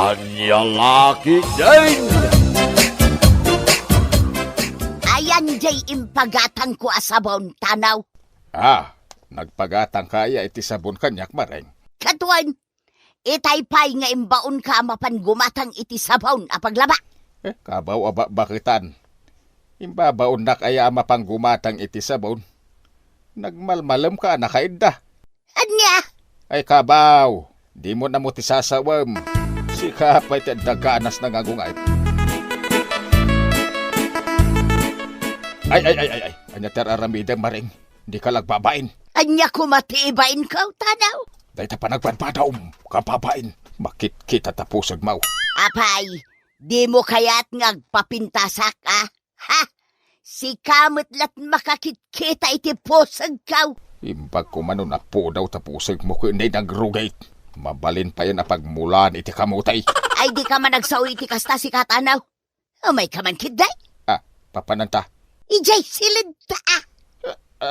Anya laki din! Ayan jay impagatang ko asabon tanaw. Nagpagatang kaya iti sabon kanyak mareng. Katuan, itaypay nga imbaon ka mapan gumatang iti sabon apaglaba. Kabaw aba bakitan. Imbabaon na kaya mapang gumatang iti sabon. Nagmalmalam ka na kaida. Anya? Ay kabaw, di mo na mo ti sasawam. Si kapay ti daganas na ngagungay. Ay. Anya teraramida maring. Di ka lagbabain. Anya kumatiibain ka, tanaw? Dahil ta pa nagpadpadaom, kapabain. Makit kita tapusag mau. Apay, di mo kaya't ngagpapintasak, ah? Ha? Si kamot lat makakitkita iti pusag kaw. Imbag ko manon na po daw tapusag mo ko hindi nagrugay. Mabalin pa yan na pagmulan iti kamutay. Ay di ka man nagsawi iti kasta si katanaw. Umay ka man kiday. Papananta. Ijay silid ta, ah.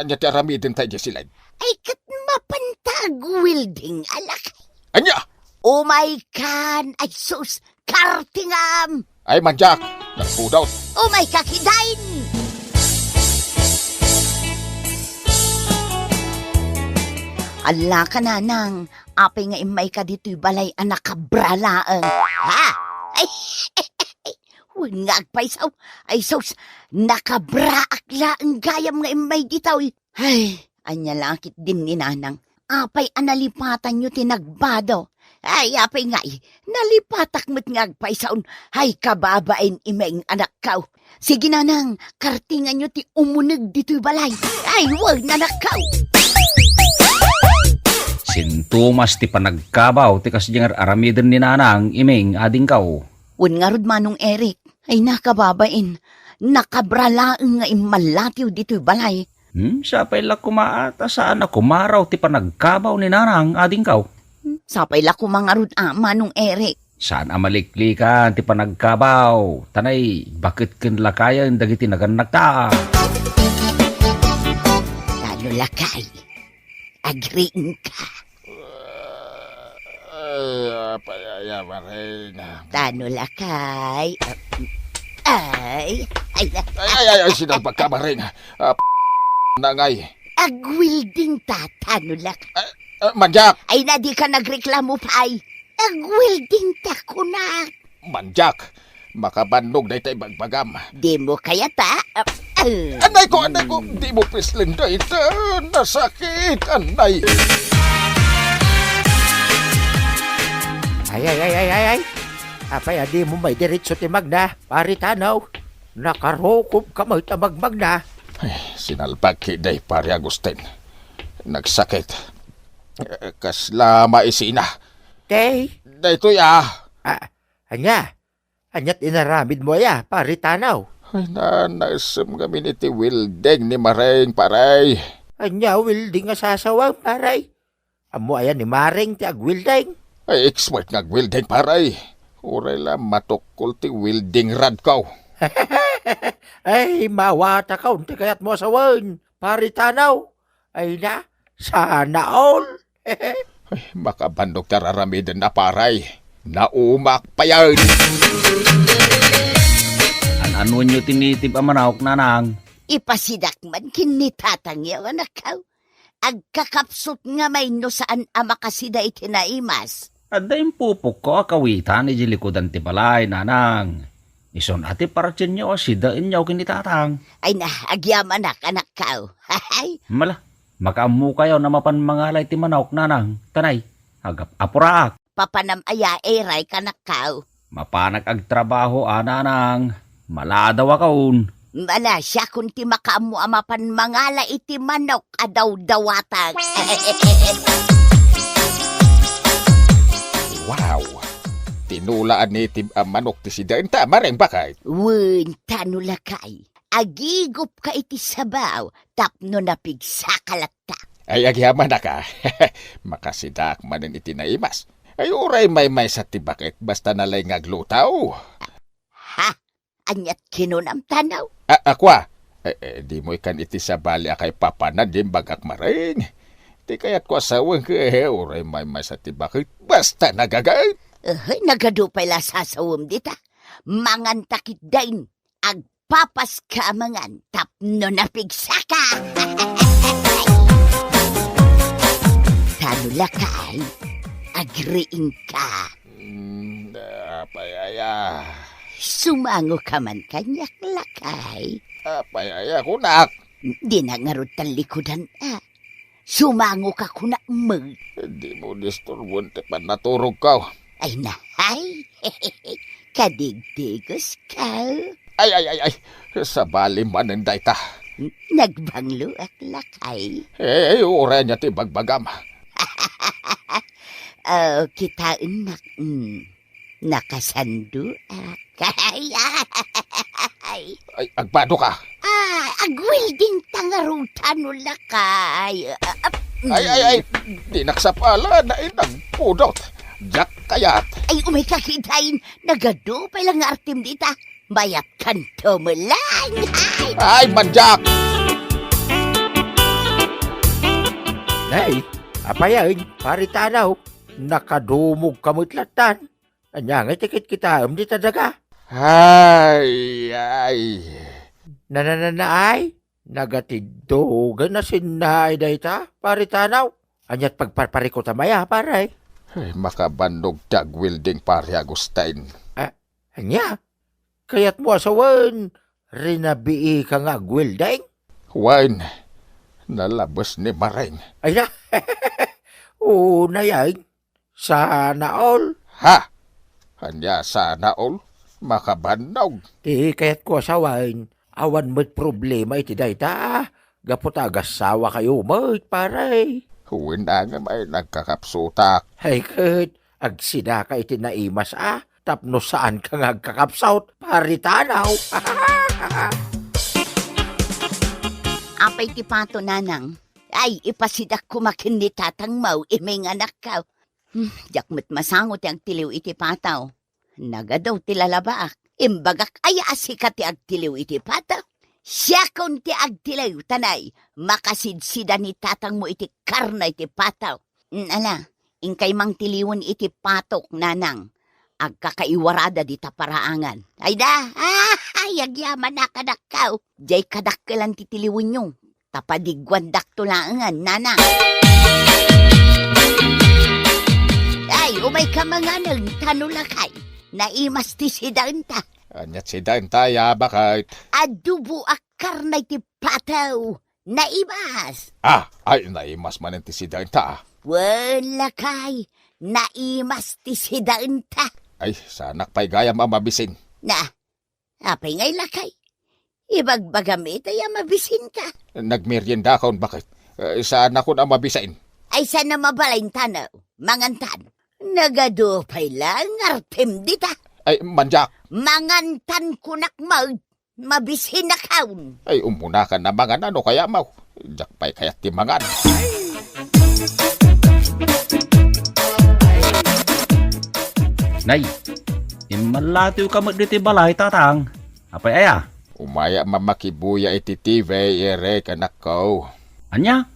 Anya ti aramidin tayo silad. Ay kat mapantag wilding alakay. Anya! Umay kan, ay sus, kartingam. Ay manjak, nagpudaw. Umay kakidain. Ala ka na nang, apay nga imay ka dito'y balay anak kabralaang. Ha? Ay, huwag nga agpaisaw. Ay sus, nakabraak laang gayam nga imay ditaw. Ay, anya lakit din ni nanang. Apay analipatan nyo tinagbado. Ay, apay nga nalipatak mo't nga agpaisaon. Ay, kababain imeng anak kaw. Sige nanang, kartingan nyo ti umunag dito'y balay. Ay, huwag na nakaw. Sintomas ti panagkabaw ti kasdyangar aramiden ni nanang imeng ading kaw. Un nga rod manong Eric, ay nakababain. Nakabralaang nga imalatiw dito'y balay. Sapay la kumaata saan ako maraw ti panagkabaw ni nanang ading kaw. Sapay la ko mga rod manong Eric. Saan amaliklikan ti panagkabaw? Tanay, bakit kin lakayan dagiti naganagta? Lalo lakay. Agreeing ka. Payaya maring. Tano lakay. Ay. Ay, sinagpag ka maring. Nangay. Agwilding ta, tano lakay. Manjak! Ay na di ka nagreklamo pa ay. Agwilding ta ko na. Manjak! Makabandog na ito'y bagbagam. Di mo kaya ta? Anay ko! Di mo pislin na ito. Nasakit, anay. Ay. Apay, adi mo may diretso ti Magna. Pari tanaw. Nakarokob ka may tamagmag na. Ay, sinalpag kiday, pari Agustin. Nagsakit. Kasla maisina. Day. Daytoy Anyat inaramid mo ya, pari tanaw. Ay, nanasam kami ni ti Wildeng ni Maring, paray. Anya, wilding nga sasawang, paray. Amo ayan ni Maring ti agwilding. Ay, expert nga Wildeng, paray. Uray lang matukol ti Wildeng rad ko. Ay, mawata ka, unti kayat mo asawan, pari tanaw. Ay na, sana all. Ay, makabandog tararamidan na paray. Naumak pa yan. Ano nyo tinitib ang manawak nanang? Ipasidak man kinitatang yaw anak kaw. Agkakapsot nga may no saan amakasida itinaimas. Ada yung pupok ko akawitan ni jilikodan ti balay nanang. Ison ati parachin nyo asidain nyo kinitatang. Ay na, agyaman anak kaw. Hay, Mala, makaamu kayo na mapanmangalay ti manawak nanang. Tanay, agap apuraak. papanamaya eray kanak kaw. Mapanag agtrabaho ananang. Maladaw akaon. Mala siya kung ti makaamu amapan mangala iti manok adaw-dawatag. Wow! Tinulaan ni Tim manok ti sidain ta, Maring bakay. Wun, tanulakay. Agigup ka iti sabaw, tapno na pigsakalatta. Ay, agyaman na ka. Makasidak manin iti naimas. Ay, uray may sa tibakit, basta nalay ngaglutaw. Ha? Anyat kinunam tanaw? Akwa, di mo ikan iti sa bali akay papanan din bagak Maring. Di kaya't ko asawang ka, uray may sa tibakit, basta nagagay. Nagadupay la sasawom dita. Mangan takit dain. Agpapas ka mangan. Tapno na pigsaka. Tano lakay. Agriing ka. Apayaya. Sumango ka man kanyak lakay. Apayaya kunak. Di na ngarutan likodan Sumango ka kuna mo. Di mo disturbon te pan naturog ka. Ay nahay. Kadigdigos ka. Ay. Sa bali manenday ta. Nagbanglo at lakay. Ura niya ti bagbagam. Kita enak. Nakasando Ay, Agbado ka. agwilding tangarutan no lakay. Ay. Di naksapala na inagpudot. Jack kayat. Ay, umay kakitain. Nagado pa lang artim dita. Mayat kanto mo lang. Ay, manjak. Nay, apayan, paritanaw. Nakadumog kamutlatan. Anya nga tikit kita di tadaga. Ay. Nanananaay, nagatiddogan na sinay dayta, paritanaw. Anyat pagparpariko tamaya, paray. Ay, makabandog tagwilding pare Agustin. Anya, kayat mo asawan, rinabii ka nga gwilding. Wine, nalabas ni Maring. Ay na, una yan, sana all. Ha? Hanya sana all, makabandog. Di kayat ko asawan, awan mo't problema iti dayta. Gapot agasawa kayo mo't paray. Huwin na nga may nagkakapsutak. Ay kat, agsinaka iti naimas tapno saan ka nga kakapsaut, paritanaw. Apay ti pato nanang. Ay, ipasidak kumakin ni tatang mau, iming anak ka. Jakmat masangot ang tiliw iti pataw. Nagadaw ti lalabaak. Imbagak ay asikat ti agtiliw iti pataw. Siya kon ti agtiliw tanay. Makasidsida ni tatang mo iti karna iti pataw. Ala, ingkay mang tiliwan iti patok nanang. Agkakaiwarada di taparaangan. Ay da, yagyaman na kadakaw. Jay kadakkelan ti tiliwan nyo. Tapadigwandak tulangan, nanang. Ay, umay ka mga nang tanulakay. Naimas ti sidanta. Anyat si Dantaya bakit? Adubo akar na ti pataw. Naimas. Ay, naimas man ti si Danta. Wala kay. Naimas ti sidanta. Ay, sanak pa'y gayam amabisin. Na, apay ngay lakay. Ibagbagamit ay mabisin ka. Nagmerienda kaon bakit? Saan ako na mabisain? Ay sana mabalain tanaw. Mangantan. Nagadupay lang artem dita. Ay, manjak. Mangantan kunak mabisin na kaun. Ay, umuna ka na mangan ano kaya mau. Jak pa'y kayat ti mangan. Nay, imalatiw ka diti balay tatang. Apay aya? Umaya mamakibuya iti TV ere kanak ko. Anya?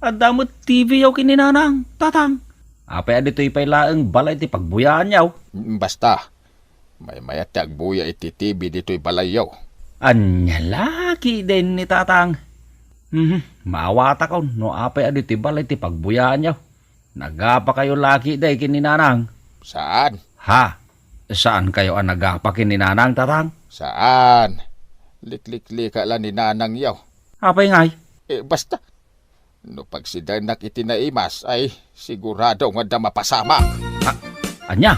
Adamot TV yaw kininanang, tatang. Apay adito ipay laeng balay ti pagbuyaan yaw. Basta, may mayat agbuya iti TV dito'y balayaw. Anya laki din ni tatang. Maawata ka no apay adito balay ti pagbuyaan yaw. Nagapa kayo laki day kininanang. Saan? Ha? Saan kayo ang nagapa kininanang, tatang? Saan? Liklikli ka lang ni nanang yaw. Apay ngay? Basta, no pag si Danak itinaimas ay sigurado nga da mapasama. Anya?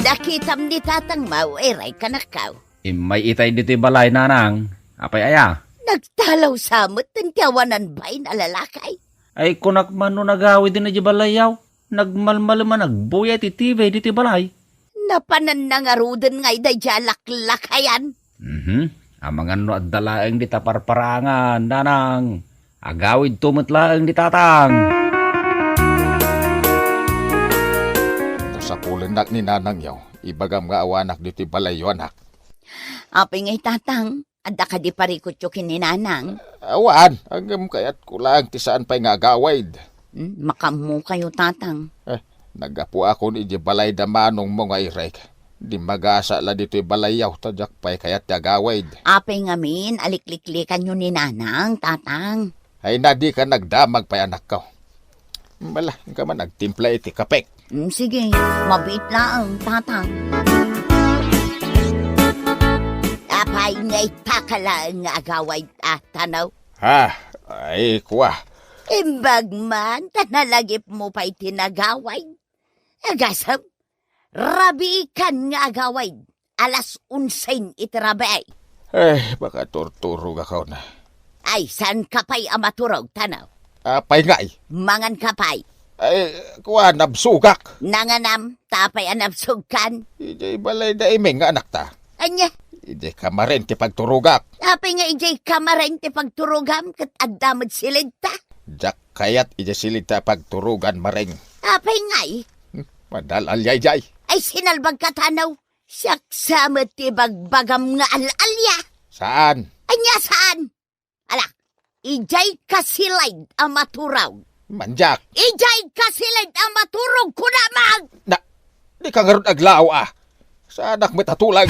Nakitam ni tatang mau, eray kanakaw. May itay dito balay nanang. Apay aya? Nagtalaw samot ng tiyawanan ba'y na lalakay? Ay kunak man no nagawi din na di balay yaw. Nagmalmalaman nagbuya ti TV dito balay. Napanan na nga ruden ngay da jalaklakayan. Amangan no at dalaeng di taparparangan, nanang. Agawid tumutlaeng di tatang. Sa pulinak ni nanang yaw, ibagam nga awanak dito balayo anak. Apay ngay tatang, adda ka di parikot yung kininanang. Awan, hanggang kayat kulang ti saan pa'y nga agawid. Makamu kayo, tatang. Nagapu ako ni di balay da manong mga irek. Di magasa la dito'y balayaw tadyak pa'y kaya't tagawid. Apay ngamin, alikliklikan nyo ni nanang, tatang. Ay na di ka nagdamag pa'y anak ko. Bala, ka man nagtimpla iti kapek. Sige, mabit lang, tatang. Apay nga'y takala nga agaway tanaw. Ha, ay kuwa. Imbag man, tanalagip mo pa'y tinagaway. Agasam, rabi kan nga agaway. Alas 11 itirabay. Baka torturog ako na. Ay, san kapay amaturog, tanaw? Apay nga'y. Mangan kapay. Ay, kuwa, nabsugak. Nanganam, tapay anapsugkan. Ijay balay da imeng nga anak ta. Anya, Ijay kamarin ti pagturugak. tapay nga ijay kamarain ti pagturugam kat addamad silid ta. Jak kayat ijay silita pagturugan maring. Tapay nga'y, Madal alyay-jay. ay sinalbag katanaw. Saksamat ti bagbagam nga alalya. Saan? Anya saan? Ala, ijay kasilid ang maturaw. Manjak. Ijay kasilid ang maturog kunamag. Na, di ka nga ron aglaw Saan ak metatulag?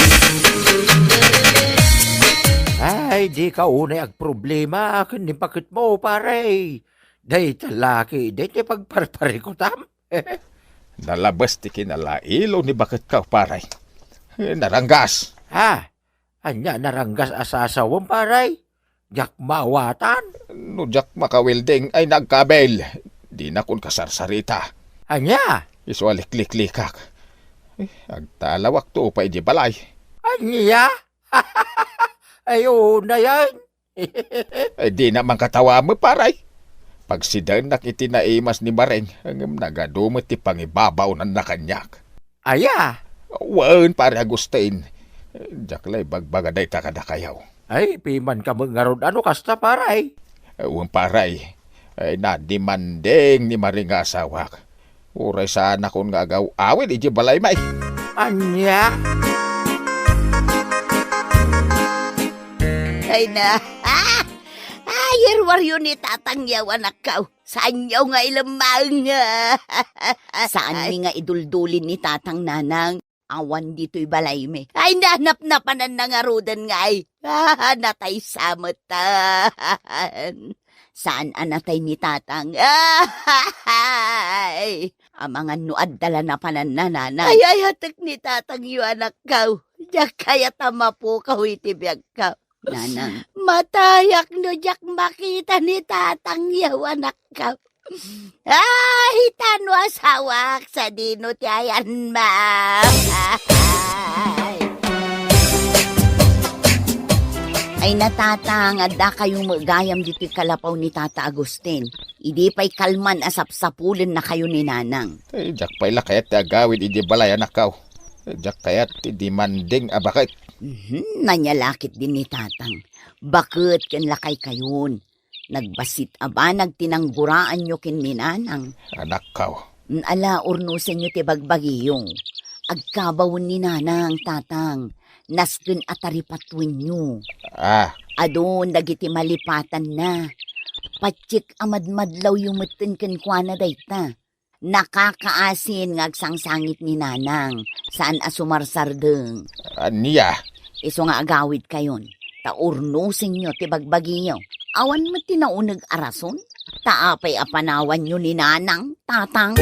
Ay, di ka unay ag problema. Kinipakit mo, pare. Day talaki, day ti pagparpari ko tam. Nalabas ti kinalailo ni bakit ka, paray. Naranggas. Ha? Anya naranggas asasawang, pare? Jak mawatan? No jak makawilding ay nagkabel. Di na kun kasarsarita. Anya? Iswalikliklikak. Agtalawak to pa iji balay. Anya? Ayun na yan. Ay di naman katawa mo, paray. Pag sidan nakitinaimas ni Mareng, ang nagadumot ti pangibabaw ng nakanyak. Aya? Wan, pare Agustin. Jaklay bagbagaday takadakayaw. Ay, piman ka mga ano kasta, paray? Wan, paray. Ay nadimandeng ni Mareng nga asawak. Uray sana kung nga agaw awin, iji balay may. Anya? Ay na, ayerwaryo ni tatang yaw anak ka. Saan yaw nga ilamang? Saan mi nga iduldulin ni tatang nanang? Awan dito'y balay me. Ay nanap na panan na nga rodan nga ay. Natay samatan. Saan anatay ni tatang? Ay, amangan nuad dala na panan na nanang. Ay, hatak ni tatang yu anak ka. Diyak kaya tama po kawitibiyag ka. Nanang, matayak no jak makita ni tatang yaw anak ka. Ay, tano asawak sa dino tiyayan ma. Ay natatang, adda kayong magayam dito kalapaw ni Tata Agustin. Idi pa'y kalman asapsapulan na kayo ni Nanang. Ay, jak pala kayat agawid iji balay anak kaw. Jak kayat dimanding abakit. Nanyalakit din ni Tatang. Bakit kan lakay kayon? Nagbasit aba, nagtinangguraan nyo kin ni Nanang. Anak kaw. Ala, urnusin nyo ti bagbagiyong. Agkabawon ni Nanang, Tatang. Nasken ataripatwin nyo. Adon, dagiti malipatan na. Patsik amadmadlaw yung meten kenkwana dayta. Nakakaasin ngagsangsangit ni Nanang. Saan asumarsardeng. Aniya. Iso nga agawid kayon. Taurnusin nyo ti bagbagiyo. Awan mo tinaunag arason. Taapay apanawan nyo ni Nanang, Tatang.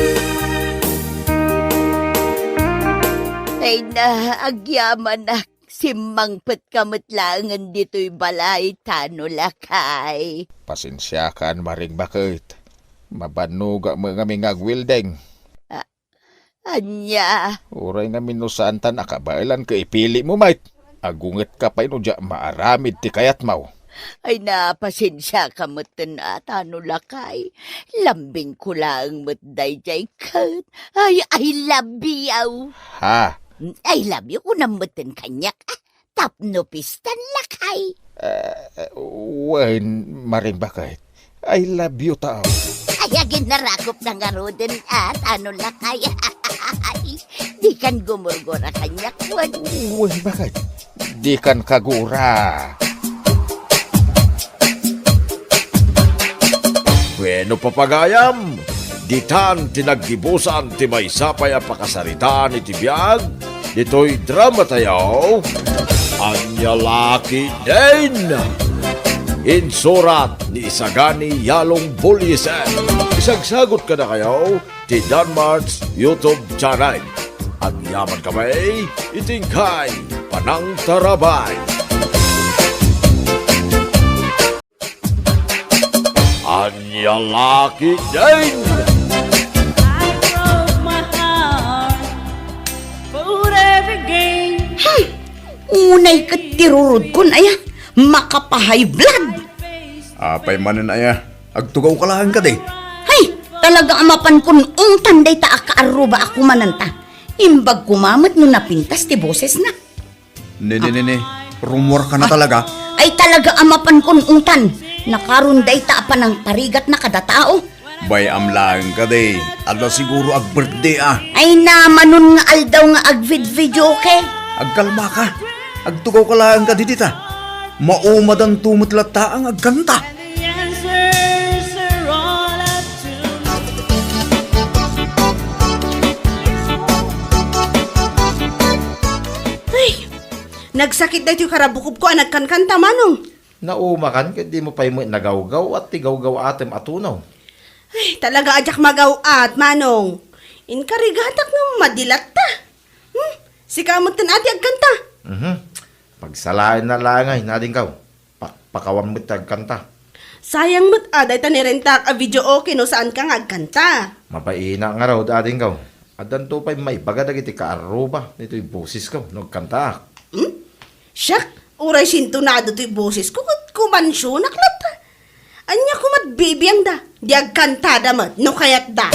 Ay na, agyaman na. Simangpet kamatlangan dito'y balay, tano lakay. Pasensya kan maring bakit. Mabanuga mo nga ngagwildeng. Anya. Uray nga minusantan akabailan ka ipili mo, mate. Agunget ka pa inudya maaramid ti kayat mau. Ay napasensya ka matan at ano lakay. Lambing ko lang matday jay kat. Ay, I love you. Ha? I love you unang matan kanyak. Tapno pistan lakay. Wen, maring bakit. I love you tao. Ay, agin narakop ng arodin at ano lakay. Di kan gumurgura kanyak. Wen, bakit? Di kan kagura. Bueno, papagayam, ditan tinaggibusan ti may sapay a pakasarita ni tibiyag, dito'y drama tayo, Anya Laki din! Insurat ni Isagani Yalong Bulyesen. Isagsagot ka na kayo ti Danmar's YouTube channel. At yaman kami, itingkay Panang Tarabay. Anya Laki din! Unay katirurod ko na yan. Makapahay blood. Apay manan aya, agtugaw ka lang ka di. Hay, talaga amapan kun tanday ta akaaruba ako mananta. Imbag kumamat no napintas ti boses na. Nene, rumor ka na talaga. Ay talaga amapan kun tan. Nakarunday ta pa ng parigat na kada tao. Bay amlaan ka di. Ala siguro ag birthday ah. Ay naman nga aldaw nga agvid-video ke. Agkalma ka. Agtugaw ka lang ka di dita. Maumad ang tumutlat ang agkanta. Nagsakit na ito yung karabukob ko, nagkankanta manong. Naumakan, di mo pa mo nagawgaw at tigawgaw atem atunaw. Ay, talaga ajak magaw at manong. Inkarigatak ng madilat ta. Sikamot tin ati agkanta. Pagsalain na langay, nading kaw. Pakawan mo't agkanta. Sayang mo't aday ta nirenta a video okay no saan ka nga agkanta. Mabaina nga raw, ading kaw. Adan to pa'y may bagadag iti kaaruba. Ito yung boses ko, nagkanta. Siyak, uray sintunado to yung boses ko. Kumansyo, naklata. Anya kumat bibiyang da. Di agkanta da mat, no kayat da.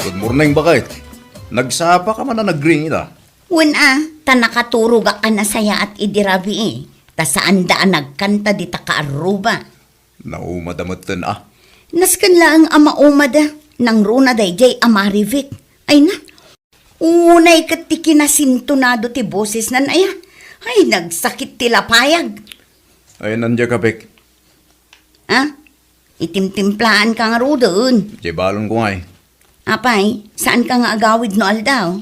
Good morning bakit? Nagsapa ka man na nag-ring ita. Ta nakaturog ka na saya at idirabi eh. Ta saan daan nagkanta di ta kaaruba. Naumadamatan ah. Naskan lang ang maumada nang runa dayjay amarivik. Ay na, unay katiki na sintunado ti boses nan aya. Ay, nagsakit ti lapayag. Ay nandiya ka pek. Ha? Itimtimplaan ka nga ro doon. Jibalon ko nga eh. Apay, saan ka nga agawid no aldaw?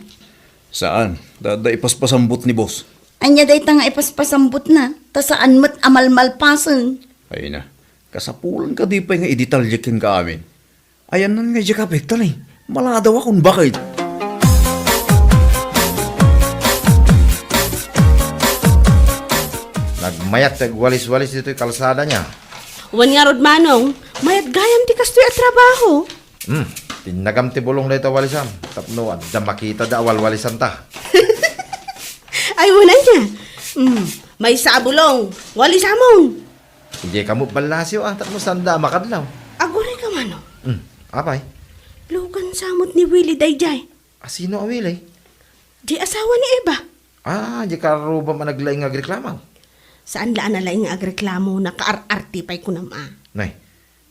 Saan? Dada ipaspasambot ni boss. Anya day ta nga ipaspasambot na, ta saan mat amalmalpasan. Ay na. Kasapulan ka di pa nga iditalyakin ka amin. Ayan nan nga dya ka pek tanay. Maladaw akong bakit. Nagmayat, walis-walis dito yung kalsada niya. Wan nga rod manong, mayat gayam ti kastoy at trabaho. Tinagam ti bulong na ito walisam. Tapno, at makita da awal-walisan ta. Ay, wala niya. May sabulong, wali samong. Hindi ka mo balasyo tapno sanda makadlaw. Agore ka manong. Apay, Lugan samot ni Willie Dayjay. asino awil eh? Di asawa ni Eva. Di ka ruba managlaing agreklamaw. Saan laan na laing agreklamo na kaar-arti pa'y kunama? Nay,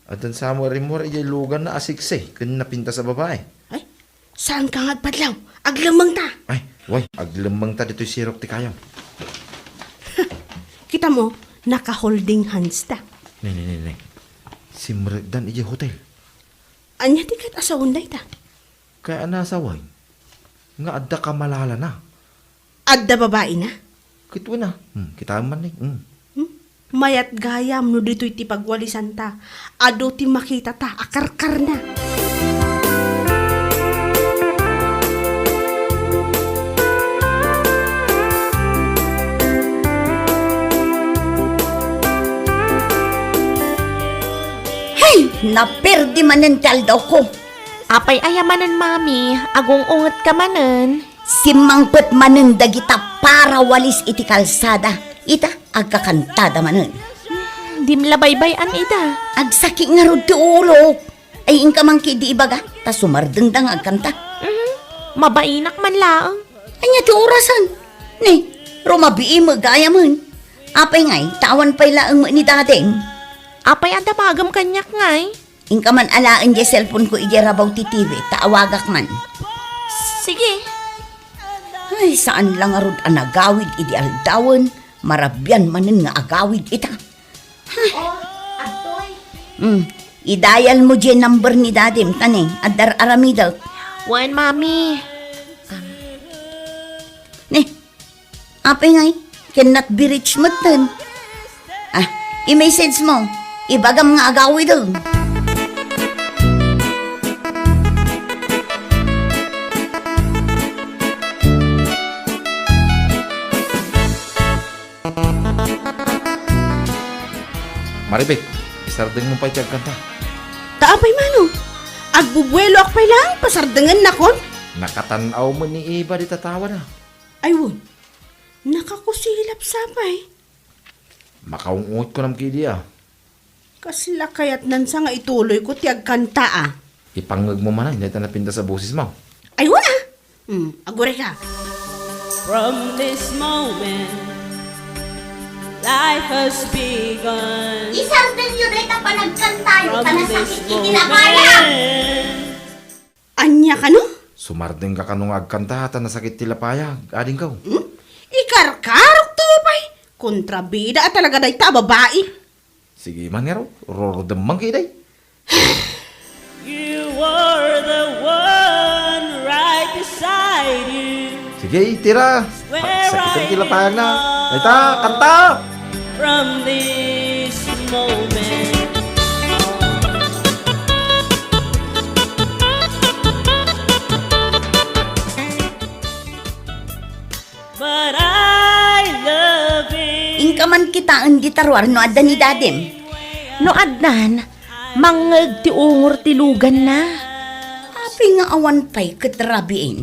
atan sa mo rin mo rin lugan na asikse kun napinta sa babae. Ay, saan ka nga't padlaw? Aglamang ta. Ay, way, aglamang ta dito'y sirok ti kayo. Kita mo, naka-holding hands ta. Nay. Simragdan iji hotel. Anya di kat asawon day ta. Kaya nasaway. Nga adda ka malala na. Adda babae na. Kitwa na. Kita man eh. Mayat gayam no dito'y ti pagwalisan ta. Ado ti makita ta, akarkar na. Hey, naperdi manen daw ko. Apay ayamanan, mami. Agong unget ka manen. Simangpet manen dagita para walis iti kalsada. Ita, agkakantada manen. Dimlabaybay-an ida. Agsaki nga ro ti ulo. Ay inka man di ibaga, ta sumardendang agkanta. Mabainak man laang. Anya ti orasan. Ni, rumabii mo gaya man. Apay ngay, tawan pa'y laang mo ni dadeng. Apay ang damagam kanyak ngay. Inka man alaan di cellphone ko iji rabaw ti TV, taawagak man. Sige. Ay, saan lang arod ang agawid idi aldawan, marabyan manin nga agawid ita. Idayal mo dyan number ni dadim, taning, adar aramidaw. Wan, Mami. Ne, apay ngay, cannot be reached mo tan. I-message mo, ibagam nga agawid daw. Maribek, isardeng mo pa itiyag kanta. Taapay mano. Agbubuelo akpay lang, pasardangan na kon. Nakatanaw mo ni Eva di tatawa na. Ayun, nakakusilap sapay. Makaungot ko nam kidi Kasla kayat nan sa nga ituloy ko tiyag kanta ah. Ipangag mo man hindi napinda sa boses mo. Ayun ah. Agure ka. From this moment, life has begun. Isang din yun rin pa nagkantayo From ka na this sakit itinapaya. moment, Anya ka no? Sumardeng ka kanong agkantahatan na sakit tilapaya, ading kaw. Ikarkarok to pay. Kontrabida at talaga day ta babae. Sige man nga raw, rorodamang kiday. you were the one right beside you. Sige, tira. Sakit ang tilapaya na. Ita, kanta! From this moment, but I love it. Ingka man kita ang gitarwar no adda ni dadim. No adnan, mangag ti ungor ti lugan na. Api nga awan pa'y katrabiin.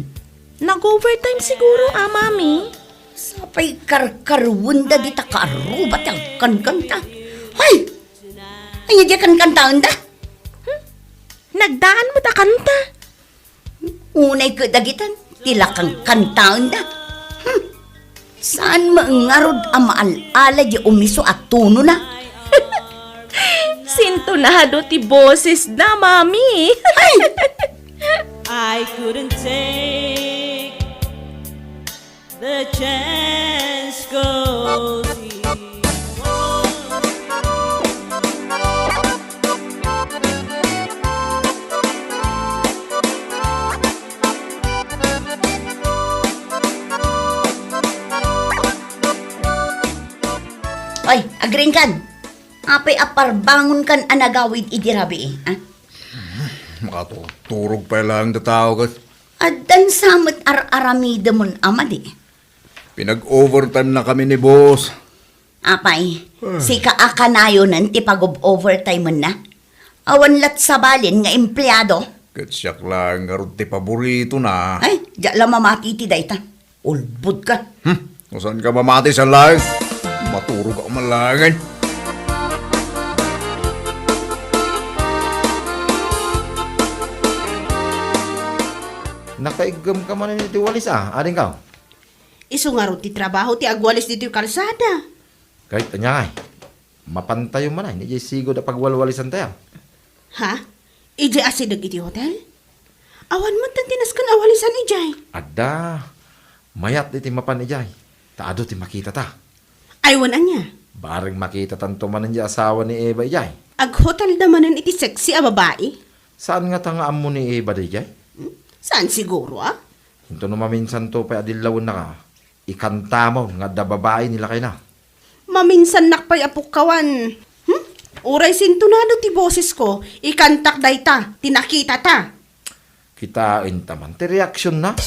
Nag-overtime siguro, Mami. Sapay karkarwunda di ta kaarubat ang kankanta. Ay! Ay, di kankantaan da. Nagdaan mo ta kanta. Unay kadagitan, tila kang kantaan da. Saan maangarod ang maalala di umiso at tuno na? Sintonado ti boses na, Mami. I couldn't take the chance go see. Ay, agring kan. Apay apar bangon kan anagawid idirabi eh. Makaturog pa lang na tao ka. Adan samot ar-aramida mon amadi. Pinag-overtime na kami ni boss. Apay, si kaakanayo nan ti pag-overtime mo na. Awan lat sa balin nga empleyado. Katsyak lang nga ron ti paborito na. Ay, di lang mamati ti dayta. Ulbud ka. Kung saan ka mamati sa lang? Maturog ako malangan. Nakaigam ka man ni Tiwalis ading kaw. Iso nga ron ti trabaho ti agwalis dito yung kalsada. Kahit anyay, mapantayo man ay, hindi sigo da pagwalwalisan tayo. Ha? Ije asidag iti hotel? Awan mo tan tinaskan awalisan ijay. Ada, mayat iti mapan ijay. Taado ti makita ta. Aywan anya. Baring makita tanto man niya asawa ni Eva ijay. Ag hotel damanan iti sexy a babae. Saan nga tangaan mo ni Eva di ijay? Saan siguro ah? Hinto no maminsan to pa adilawon na ka. Ikanta mo nga da babae nila kay na. Maminsan nakpay apukawan. Uray sintunado ti boses ko. Ikantak dayta. Tinakita ta. Kitain taman, ti reaksyon na.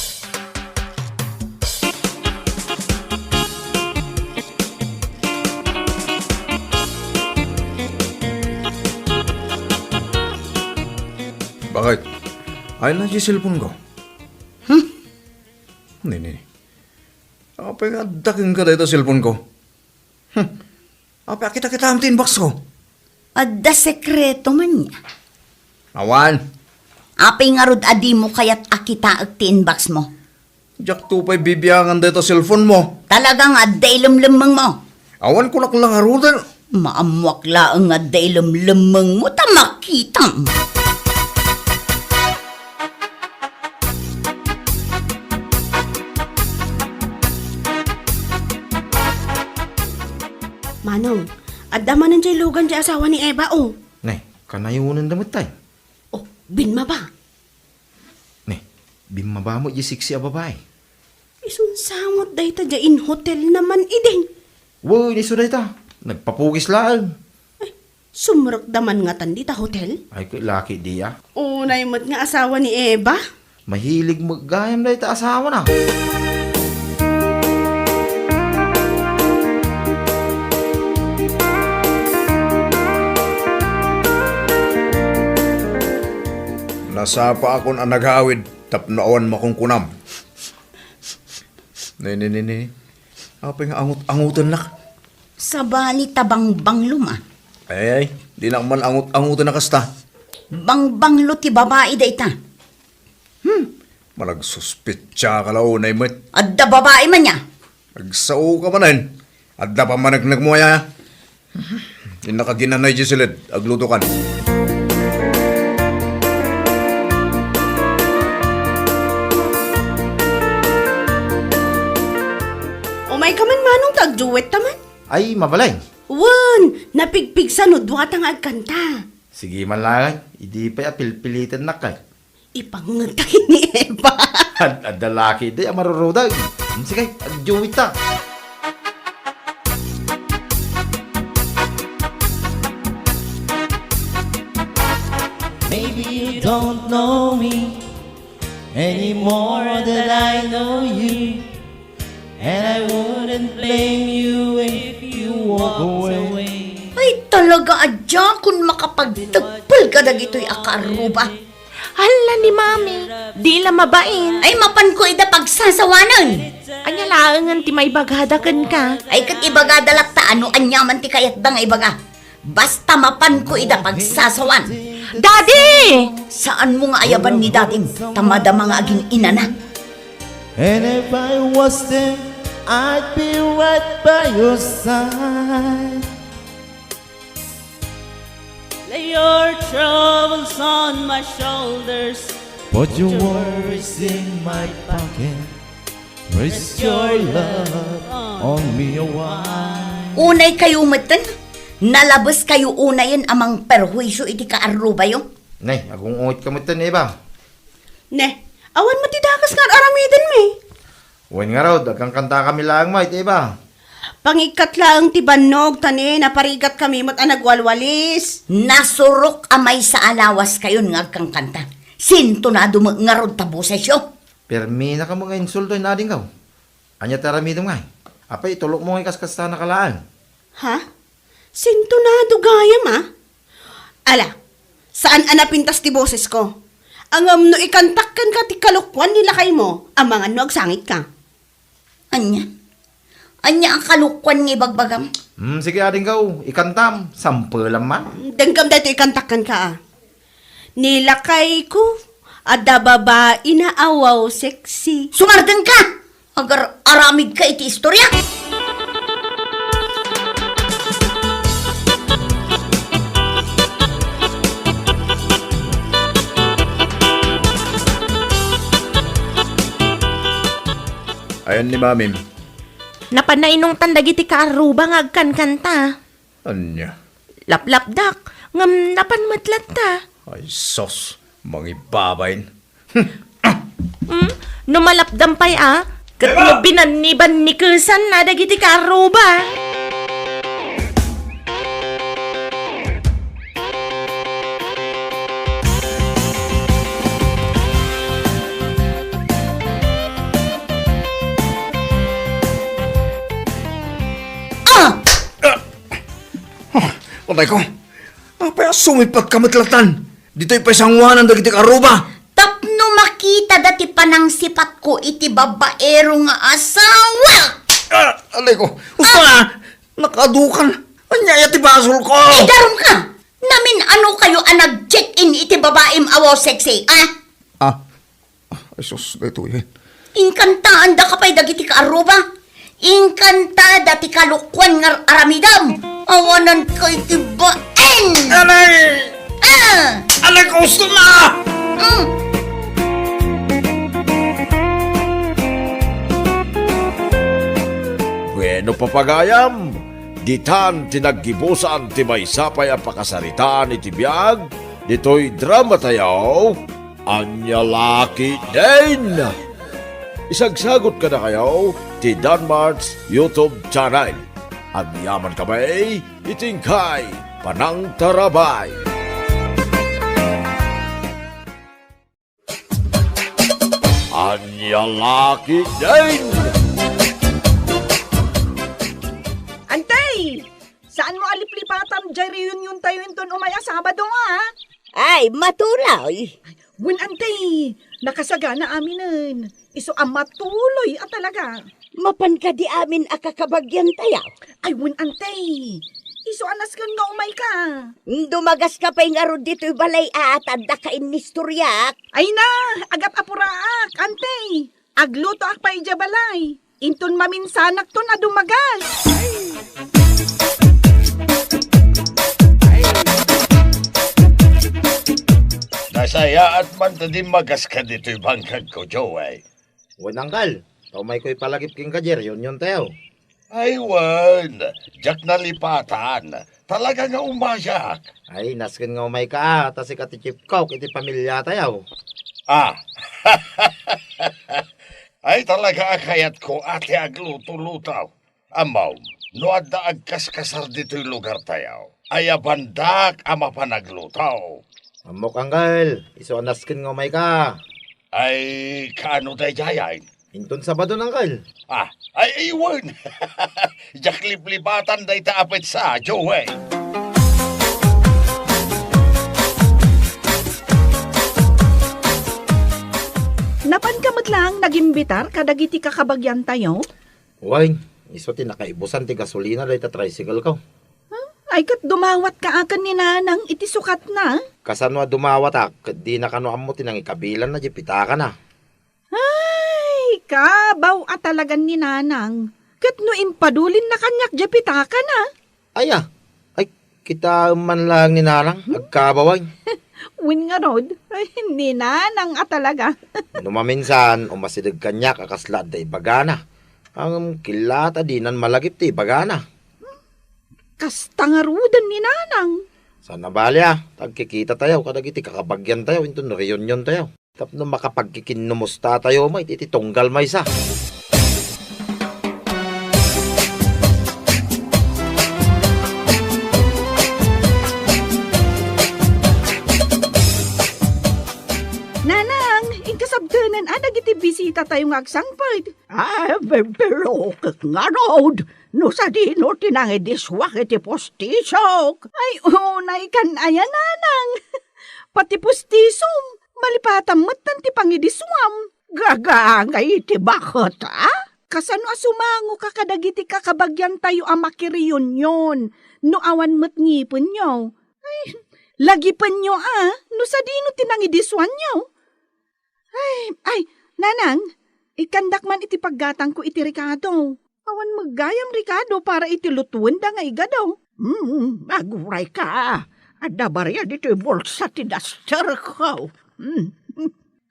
Bakit? Ay na si cellphone ko. Nini. Apa nga daking ka dito cellphone ko? Apa kita ang tinbox ko? Adda sekreto man niya. Awan. Apay nga rod adi mo kaya't akita ag tinbox mo. Jack tupay bibiyangan dito cellphone mo. Talagang adday lumlumang mo. Awan ko lang harudan. Maamwak laang adday lumlumang mo ta makita mo. Manong, adda man ang lugan di asawa ni Eva, oh. Nay, kanayunan damit tay. Oh, binma ba? Nay, bimaba mo di siksi a babae. Isun samot day ta in hotel naman ideng. Woy, ni suday ta. Nagpapugis lang. Sumrok daman nga tan dita hotel. Ay, kay laki diya. Unay mo't nga asawa ni Eva. Mahilig maggayam day ta asawa na. Nasapa akon ang naghawid, tapnaon makungkunam. Ni. Apa nga angutan nak? Sa bali tabang luma. Ay, di na man angutan na kasta. Banglo ti babae da ita. Malagsuspitsa ka lao na imit. Adda babae man niya. Nagsao ka manan. Adda pa man nagmuya. Di nakaginanay di silid, agluto kan. Umay ka man manong tagduwet taman. Ay, mabalay. Wan, napigpig sa nudwatang agkanta. Sige man lang, hindi pa pilpilitan na kay. Ipangutay ni Eva. At laki di, marurudag. Sige, adjuwit ta. Maybe you don't know me any more than I know you, and I wouldn't blame you if you walked away. Ay talaga adya kung makapagtagpal ka dagito'y akaruba. Hala ni Mami, di la mabain. Ay mapan ko ida pagsasawanan. Anya laangan ti may bagadakan ka. Ay kat ibaga dalak ta ano anyaman ti kayat da nga ibaga. Basta mapan ko ida pagsasawan. Daddy! Saan mo nga ayaban ni dating tamada mga aging ina na? And if I was there, I'd be right by your side. Lay your troubles on my shoulders, put your worries in my pocket, rest your love on me a while. Unay kayo matan, nalabas kayo unayin amang perhuisyo iti kaaruba yo. Nay, agong ungit ka mo ito, ba? Ne, awan matidakas nga aramidin me. Uwan nga raw, dagang kanta kami lang mo, iti ba? Pangikat lang ti banog tani, naparigat kami mo't nagwalwalis. Nasurok amay sa alawas kayon nga kang kanta. Sinto na nga rod tabusay siyo. Permi na ka mga insulto na ading kaw. Anya taramidom nga. Apay, tulok mo nga kaskasta na kalaan. Ha? Sintonado gayam ah? Ala, saan anapintas ti boses ko? Ang no ikantakkan ka ti kalukwan nila kay mo, ang mga no agsangit ka. Anya ang kalukwan ng ibagbagam. Sige ading kaw, ikantam, sampulan man. Danggam dito ikantakkan ka ah. Nilakay ko, ada babae na awaw sexy. Sumardan ka! Agar aramid ka iti istorya. Ayan ni Mamim. Napanainong tandagiti kaaruba nga agkan kanta. Anya. Laplapdak, ngam napanmatlat ta. Ay, sos. Mangibabain. Numalapdampay kat mo binaniban ni Kusan na dagiti kaaruba. Patay ko. Apa sumipat kamatlatan? Dito'y paisangwanan dagiti karuba. Tapno makita dati panang sipat ko iti babaero nga asawa. Alay ko. Usta na. Nakadukan. Anyaya ti basol ko. Daron ka! Namin ano kayo ang nag-check-in iti babaem awaw sexy, Ay, sus. Ito yan. Inkantaan da kapay dagiti kaaruba. Inkantada ti kalukwan nga aramidam. Awanan kay ti baen. Alay! Alay ko, gusto na! Bueno papagayam, Ditan tinaggibusan ti may sapay ang pakasaritaan iti biyag, dito'y drama tayo, Anya Laki din! Isagsagot ka na kayo, ti Danmar's YouTube channel. At yaman kamay, itingkay, panang tarabay. Anya Laki din! Antay! Saan mo aliplipatam dyan reunion tayo inton umaya Sabado nga? Ay, matulay. Win antay, nakasagana aminan. Iso ang matuloy at talaga. Mapan ka di amin akakabagyan tayo. Ay, win antay. Iso anas kang nga umay ka. Dumagas ka pa'y nga ro dito'y balay at adda ka inistoryak. Ay na, agap apuraak, antay. Agluto ak pa'y jabalay. Inton maminsanak to na dumagas. Nasaya at man din magas ka dito'y bangkag ko, Joey. Unangkal, taumay ko'y palagip king kajer, yun tayo. Ay, wan. Jack na lipatan. Talaga nga umayak. Ay, naskin nga umay ka, ta si katichip ko, iti pamilya tayo. Ah. Ay, talaga akayat ko ate agluto-lutaw. Amaw, no adda agkaskasar dito'y lugar tayo. Ay, abandak ama panaglutaw. Amok anggal, iso naskin nga umay ka. Ay, kaano tayo jayain? Inton Sabado nangkal. Ah, ay iwan. Jack liplipatan day taapit sa, Joey. Napan kamot lang nagimbitar kadagiti kakabagyan tayo? Uway, iso ti nakaibusan ti gasolina day ta tricycle ko. Ay kat dumawat ka akan ni nanang iti sukat na. Kasanwa dumawat di na kano amo ti nang ikabilan na di pitaka na. Ay, kabaw at talagan ni nanang. Kat no impadulin na kanyak japitaka na. Ay kita man lang ni nanang, agkabaway. Win nga rod, ay ni nanang at talaga. Numaminsan, umasidag kanyak akasla day bagana. Ang kilata dinan malagip ti bagana. Kastangarudan ni nanang. Sana balya, tagkikita tayo, kadagiti kakabagyan tayo, into reunion tayo. Tapno makapagkikinumusta tayo, may tititunggal may sa. Nanang, inkasabdanan dagiti bisita tayo nga agsangpad. Pero nga rod, no sa dino tinangi diswak iti postisok. Ay, unay kan ayan nanang. Pati pustisom, malipatam matan ti pangidiswam. Gagangay iti bakot, Kasano asumango ka kadagiti kakabagyan tayo ang makireunion. No awan mo't ngipon nyo. Ay, lagipan nyo no sa dino tinangidiswan nyo. Ay, nanang, ikandak man iti paggatang ko iti Ricardo. Awan maggayam Ricardo para iti lutuan da nga igadaw. Aguray ka. Adda barya dito bolsa ti duster ko.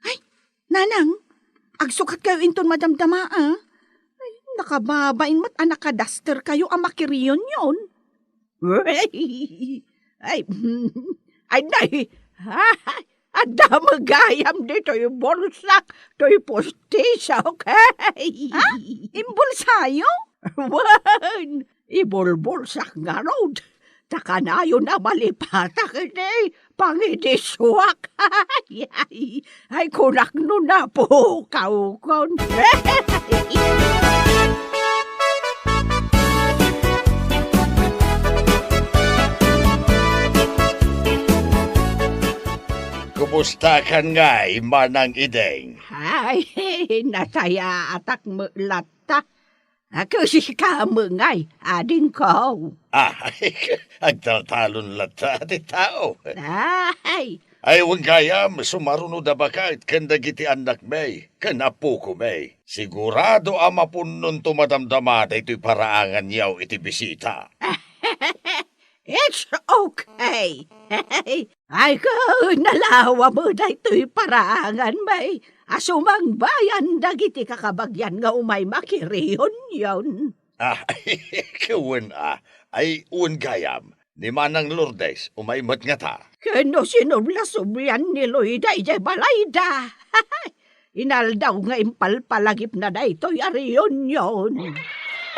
Ay, nanang, agsukat kayo inton madamdama Ay, nakababain mat nakadaster kayo ang makiriyon yon. Ay, nay, adda magayam dito yung bolsak, to'y postisya, okay? Imbulsayo? Wan, ibulbulsak nga rod. Taka na yun na malipatak iti, pangidiswak. Ay, kunak nun na po, kaukon. Kumusta kan nga, manang ideng? Ay, nasaya atak mulata. Ako si kamungay, ading ko. Agtatalon lata di tao. Ay, Ay, wang kayam, sumarunod na bakit kandagiti anak may, kanapo ko may. Sigurado ama punon tumadamdama da ito'y paraangan yaw iti bisita. it's okay. Ay ko, nalawa mo na ito'y paraangan may. Asumang bayan dagiti kakabagyan nga umay makiriyon yon. Ah, kawan ay un gayam. Ni Manang Lourdes, umaimot nga ta. Kano sinubla-subyan ni Loida ijay balayda. Inaldaw nga impalpalagip na da ito'y ariyon yon.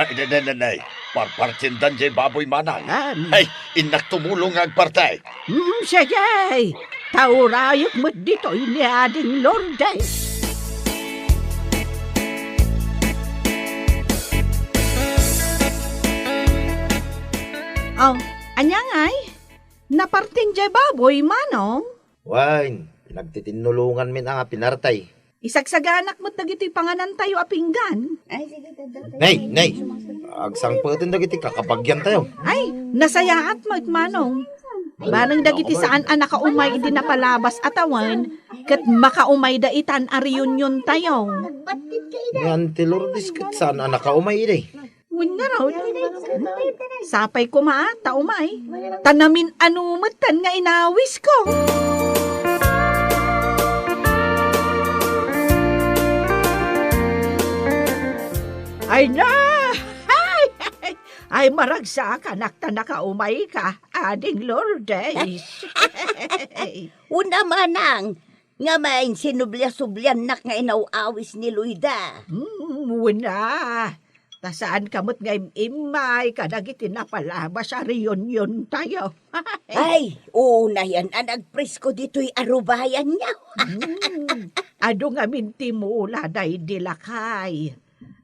Ay, nanay, parpartindan jay baboy Manang. Um, Ay, inak tumulong ang partay. Sige, taurayok mo dito'y ni Ading Lourdes. Oh, anyang ay? Naparting jay baboy, manong? Wain, nagtitinulungan min ang pinartay. Isagsaganak mo't dagito'y panganan tayo apinggan. Nay, agsangputin dagiti kakapagyan tayo. Ay, nasayaat mo't manong. Manang dagiti saan ang nakaumay di napalabas atawan, kat makaumay da itan ariyon yun tayo. Ni Auntie Lourdes, kat saan ang nakaumay ide? Win nga raw. Sapay ko taumay. Tanamin anumatan nga inawis ko. Ay na! Ay maragsa ka, nakta nakaumay ka, Ading Lourdes. Una manang, nga main sinublia-sublian nak nga inawawis ni Loida. Wala. Tasaan kamot nga imay, kadagiti napalabas ariyon yun tayo. Ay, una yan, ang nagpresko dito'y arubayan niya. Ado nga mintimula day dilakay.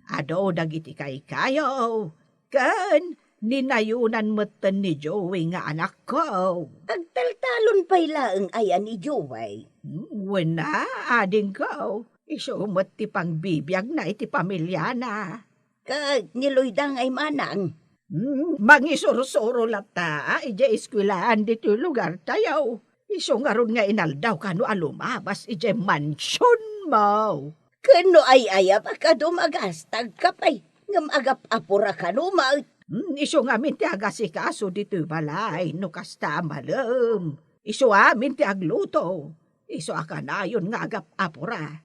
Ado dagiti kay kayo. Kan, ninayunan moten ni Joey nga anak ko. Agtaltalon pa'y laeng ayan ni Joey. Wala, ading ko. Isumot ti pang bibiyag na iti pamilya na. Kag niloydang ay manang. Mangisurusuro lata, ija eskwilaan dito lugar tayo. Iso nga ron nga inaldaw kano alumabas ija mansyon mo. Kano ay ayap ka dumagastag ka pa'y. Ngam agap apura ka numaw. Iso nga minti agasikaso dito balay, no kasta malam. Iso amin ti agluto. Iso akanayon nga agap apura.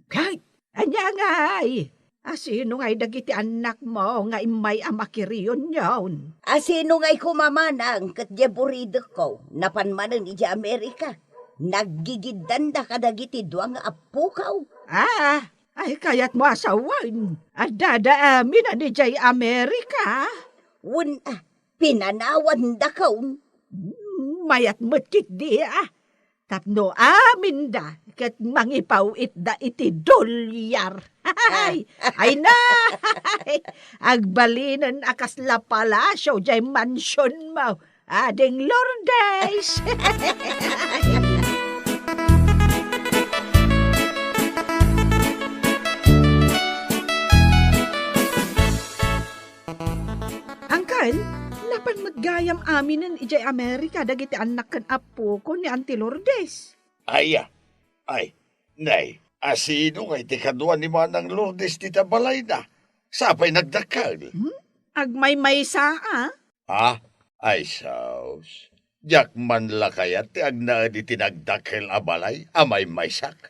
Kahit, anya ngay. Asino nga'y dagiti anak mo nga imay amakiriyon yon? Asino nga'y kumamanang kat jeburido ko, napanmanan ija Amerika. Naggigiddan da kadagiti duwang apukaw. Ay kayat mo asawan. At dadaamin na ni Jay Amerika. Pinanawan da kaun. Mayat mo't di Tapno amin da, kat mangipaw da iti dolyar. Ay na! Agbalinan akas la palasyo, jay mansyon mo. Ading Lourdes! Angkan, napan matgayam aminan ijay Amerika dagiti anak kan apo ko ni Auntie Lourdes. Ay, nay, asino ngay tikaduan ni Manang Lourdes tita balay na. Sapay nagdakal. Agmay-may saa, Ay, saus. Diyak man lakayat ti agna di tinagdakal abalay, amay maysak.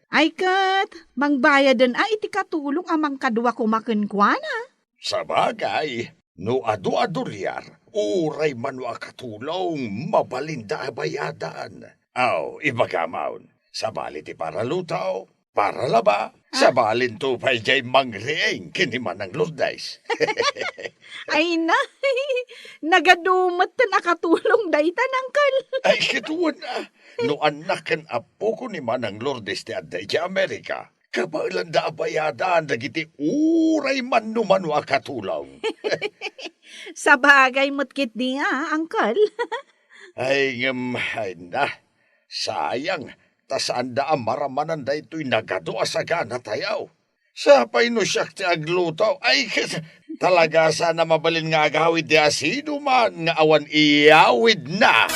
Ay kat, mangbayadan iti katulong amang kadwa kumakenkwana. Sabagay, no adu-adulyar, uray manwa katulong, mabalinda abayadan. Ibagamaon, sabali ti para lutaw, para laba, sabalin to pa'y jay mangrieng kini Manang Lourdes. Ay na, nagadumot na nakatulong daytan, Angkal. Ay, kituwan no anak kan apo ko ni Manang Lourdes ti adday ti Amerika, kabailan da abayadan dagiti uray man no manwa katulong. Sa bagay mo't kit niya, Angkal. Ay na, sayang, tasaan da amaramanan da ito'y nagado asagana tayaw. Sapay no siyak ti agluto, ay talaga sana mabalin nga agawid di asino man nga awan iyawid na.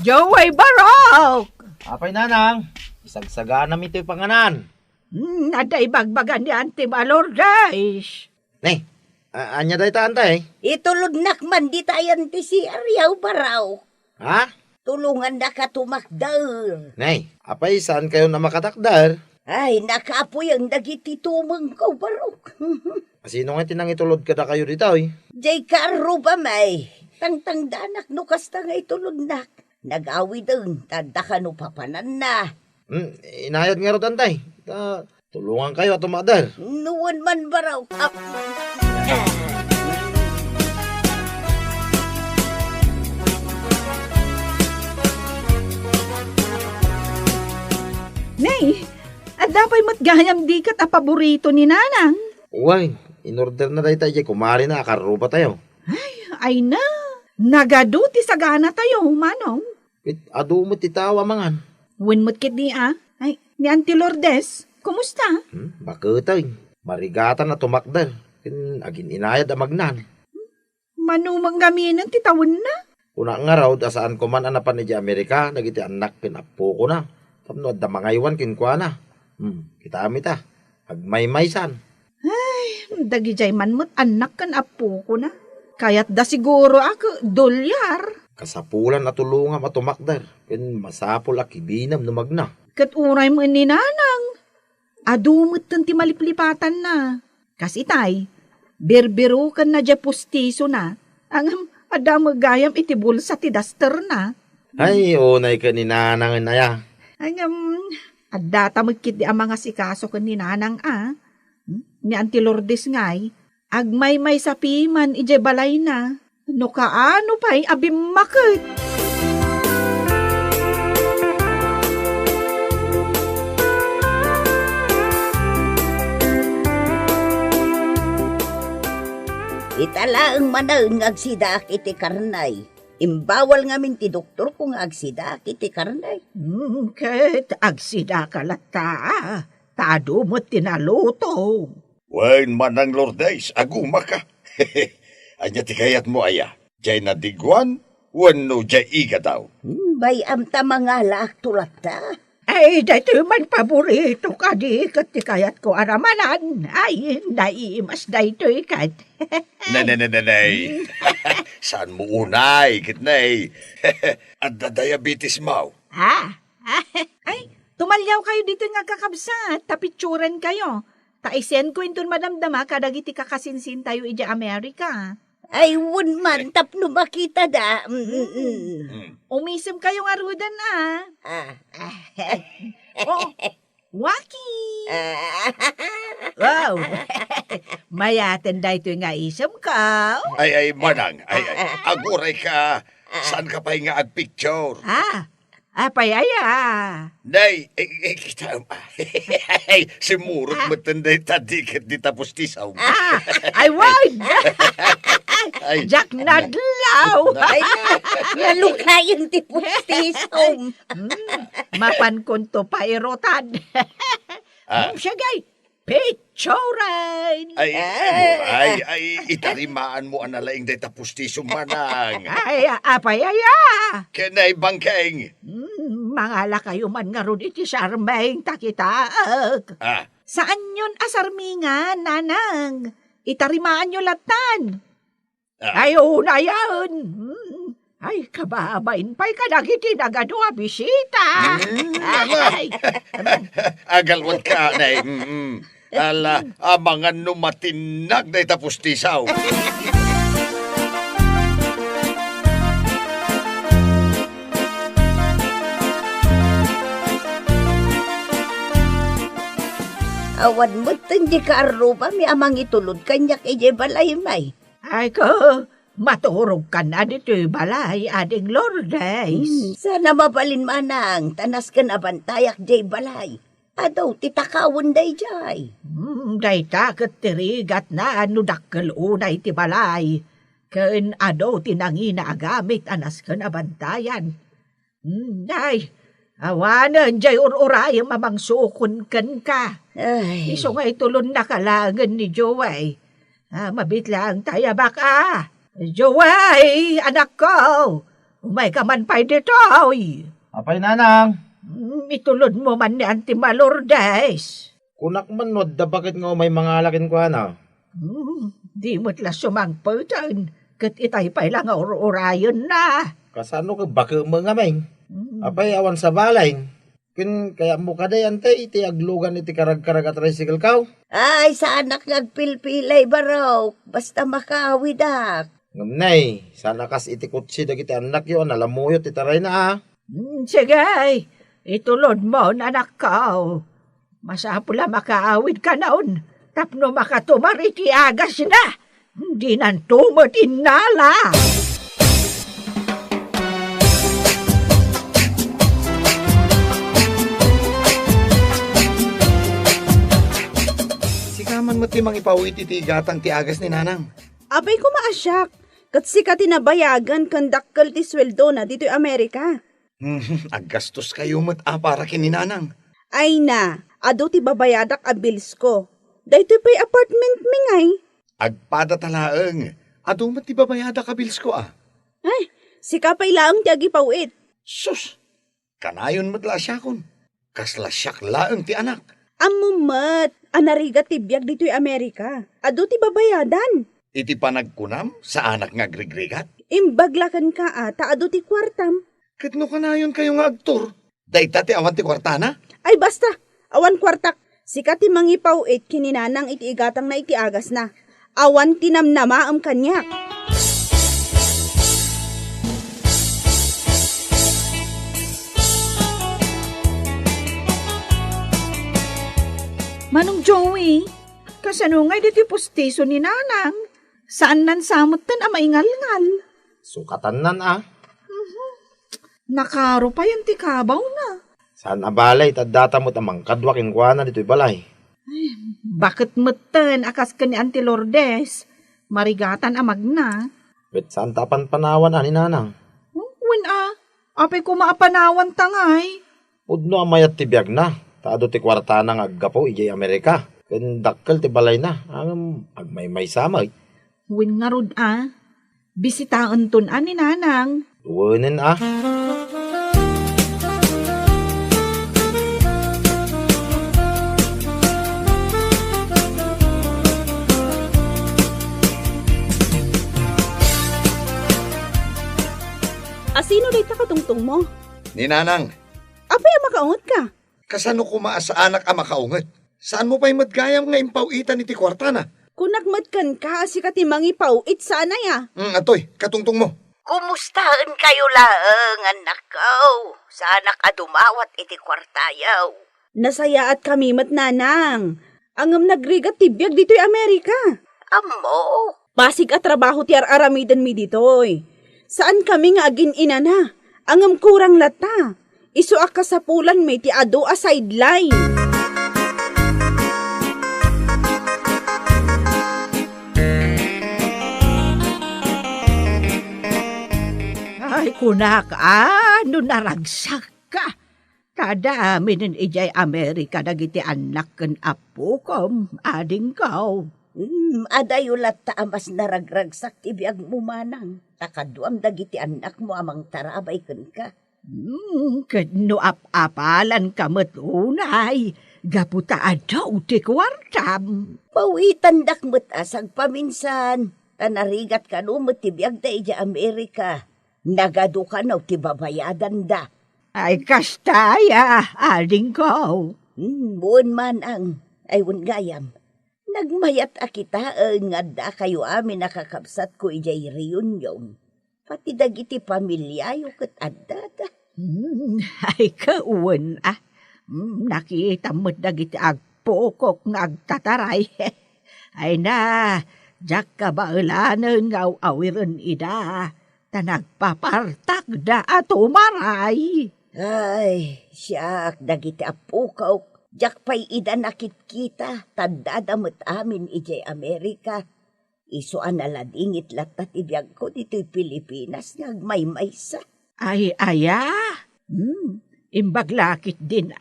Joey Barok! Apay nanang, isagsagana mi ito'y panganan. Naday bagbagan ni Auntie Lourdes. Nay, anya day ta antay? Itulod nakman di tayan ti si Ariaw Baraw. Ha? tulungan na ka tumakdar. Nay, apay saan kayo na makatakdar? Ay, nakapoy ang nagititumang ko, barok. Sino nga tinangitulod ka na kayo dito eh? Jay karo ba may? Tangtang danak no kasta nga itulod nak. Nag-awi dun, tanda ka no papanan na. Inayad nga ro tantay. Tulungan kayo at tumakdar. Nuwan man baraw. Nay, at dapat matgayam di kat a paborito ni Nanang. Uway, in-order na tayo tayo. Kumari na, akarupa tayo. Ay na, nagaduti sa gana tayo, manong. Ado mo titawa mangan. Winmot kit ni Ay, ni Auntie Lourdes, kumusta? Bakitay, marigatan na tumakdar. Agin inayad ang magnan. Manumang gaminan titawon na. Una nga raw, dasaan ko man anapan ni di Amerika, nagiti anak pinapo ko na. Tapno, da mga iwan kinkwa na. Kita amita, agmay-maysan. Dagi jay man mo't anak kan apo ko na. Kaya't da siguro ako dolyar. Kasapulan na tulungan matumakdar. Masapol akibinam numagna. Kat uray mo ni Nanang. Adumot tan ti maliplipatan na. Kasi tay, berbero kan na dya pustiso na. Ang adang magayam itibul sa ti daster na. Ay, unay ka ni Nanang inaya. Ang adata magkit di ang mga sikaso kan ni Nanang Ni Auntie Lourdes ngay, agmay-may sa piman ije balay na. No kaano pa'y abim makit. Itala ang manaon nga agsidak iti karnay. Imbawal ngamin ti doktor kung agsidak iti karnay. Ket agsida kalata. Tado mo tinaluto. Wen manang Lourdes, aguma ka. Anya ti kayat mo aya. Jay na digwan, wano jay iga daw. Bayam ta mga laak tulata. Ay, dito man paborito ka di kat ti kayat ko aramanan. Ay, naiimas dito ikat. Nay. Saan mo unay, kitnay? At da diabetes mo. Ay, tumalyaw kayo dito nga kakabsat. Tapitsuran kayo. Taisen ko intun madamdama kadagiti kakasinsin tayo ija Amerika. Ay, wun man, tapno makita da. Umisim kayo nga rudan Oh, waki. Wow. Mayaten da ito nga isam ka. Ay, manang. Ay, aguray ka. Saan ka pa nga agpicture? Apayaya. Nay, kita simurot mo tanday tadikat di tapos tisaw. Ay, wag! Ay. Jack Nadlaw! Ay, nalukayan ti pustisom. Mapan konto pa irotan. Siya gay, picturean! Ay, itarimaan mo analaing day tapos tisaw manang. Ay, apayaya! Kenay bangkeng. Mangala kayo man nga ron iti sarmeng takitaag. Saan yun asarmingan, nanang? Itarimaan nyo latan. Ayaw na yan. Ay, kababain pa'y kadagiti nagadua bisita. Agalwat ka, nay. Ala, amangan numatinag day tapos tisaw. Awan mo di ka aruba, may amang itulod kanyak ije balay may. Ay ko, maturog ka na dito balay, ading Lourdes. Sana mabalin manang, tanas ka na bantayak jay balay. Adaw, titakawon day jay. Day takot tirigat na ano dakkel unay ti balay. Ken adaw tinangina agamit anas ka na bantayan. Day, awanan jay uray mamang sukon ken ka. Ay. Iso nga itulon na kalangan ni Joey. Mabit lang tayo baka. Joey, anak ko. Umay ka man pa'y dito. Apay nanang. Itulod mo man ni Auntie Lourdes. Kunak man no, da bakit nga may mga alakin ko na? Di mo't la sumangputan. Kat itay pa'y lang urayon na. kasano ka baka mga meng. Apay awan sa balay. Kin kaya mo kaday ante iti aglugan iti karag-karag at tricycle kaw. Ay, sa anak nagpilpilay baraw. Basta makawid ak. Ngamnay, sana kas iti kutsi dagiti anak yo nalamuyot itaray na ah. Sige, itulod mo, anak ko. Masapula makaawid ka naon. Tapno makatumar iti agas na. Hindi nang tumot inala. Sikaman mo timang ipawit iti gatang ti agas ni nanang. Abay ko maasyak. Kat sika tinabayagan kandakkel ti sweldo na dito'y Amerika. Aggastos kayo para kininanang. Ay na, ado ti babayadak a bills ko. Dahito pa'y apartment mingay. Agpada talaeng. Ado mo ti babayada ka bills ko ah. Ay, sika pa'y laang ti agipawit. Sus, kanayon mo't lasyakon. Kaslasyak laeng ti anak. Amumat, anariga ti biyag dito'y Amerika. Ado ti babayadan. Iti panagkunam sa anak nga grigrigat. Imbaglakan ka ata, ado ti kwartam. Katno kanayon kayo nga agtor. Dayta ti awan ti kwartana. Ay basta, awan kwartak. Sika ti mangipawit kininanang iti igatang na iti agas na. Awan tinamnama am kanyak. Manong Joey, kasano nga diti postiso ni nanang? Saan nan samot tan a maingal-ngal? Sukatan nan ah. Nakaro pa yan ti kabaw na. Saan abalay tadata mo tamang kadwakin kwa na dito'y balay. Bakit meten akas ka ni Auntie Lourdes? Marigatan amag na. Bet saan tapan panawan ni nanang. Wen apay ko maapanawan tangay. Udno amayat ti biyag na. Taado ti kwarta na aggapo ijay Amerika. Ken dakkel ti balay na. Agmay-may samay. Wen nga rod Bisitaan tun ni nanang. Uwanin ah. Asino day katungtong mo? Ni nanang, Apay makaungot ka? kasano kumaa sa anak ang makaunget? Saan mo pa'y madgayam nga impauitan iti kwartana? Kung nagmatkan ka, si katimang ipawit sana ya. Atoy, katungtong mo. Kumustahan kayo laeng, anak ko? Sana ka dumawat iti kwartayaw. Nasaya at kami nanang. Angam nagrigat tibiyag dito'y Amerika. Amo, Pasig at trabaho ti aramidan mi ditoy. Saan kami nga agin ina na? Angam kurang lata. Isu akasapulan may ti ado a sideline. Ay kunak, no naragsak ka. Kada amin ng ijay Amerika dagiti anak ken apo kom, ading kao. adayulat ta amas naragragsak ti biag mo manang. Takaduam dagiti anak mo amang tarabay ken ka. Kadno apalan kamet unay. Gaputa adaw ti kwartam. Pawitan dakmet asag paminsan. Tanarigat ka numot ti biag da ija Amerika. Nagado ka no ti babayadan da. Ay kastaya, ading ko. Buon man ang ayun gayam. Nagmayat akita nga da kayo amin nakakabsat ko ijay reunion. Pati dagiti pamilya yu ket adda da. Ay kauwan nakita mo't dagiti agpokok nga agtataray. Ay na, jak kabaulanan nga awiran ida. Tanagpapartak da ato maray. Ay, siyak dagiti apukaw. Jak pay ida nakit kita. Tandadamot amin ijay Amerika. Isuan aladingit latat ibiyag ko dito'y Pilipinas nga agmaymaysa. Ay, aya. Imbaglakit din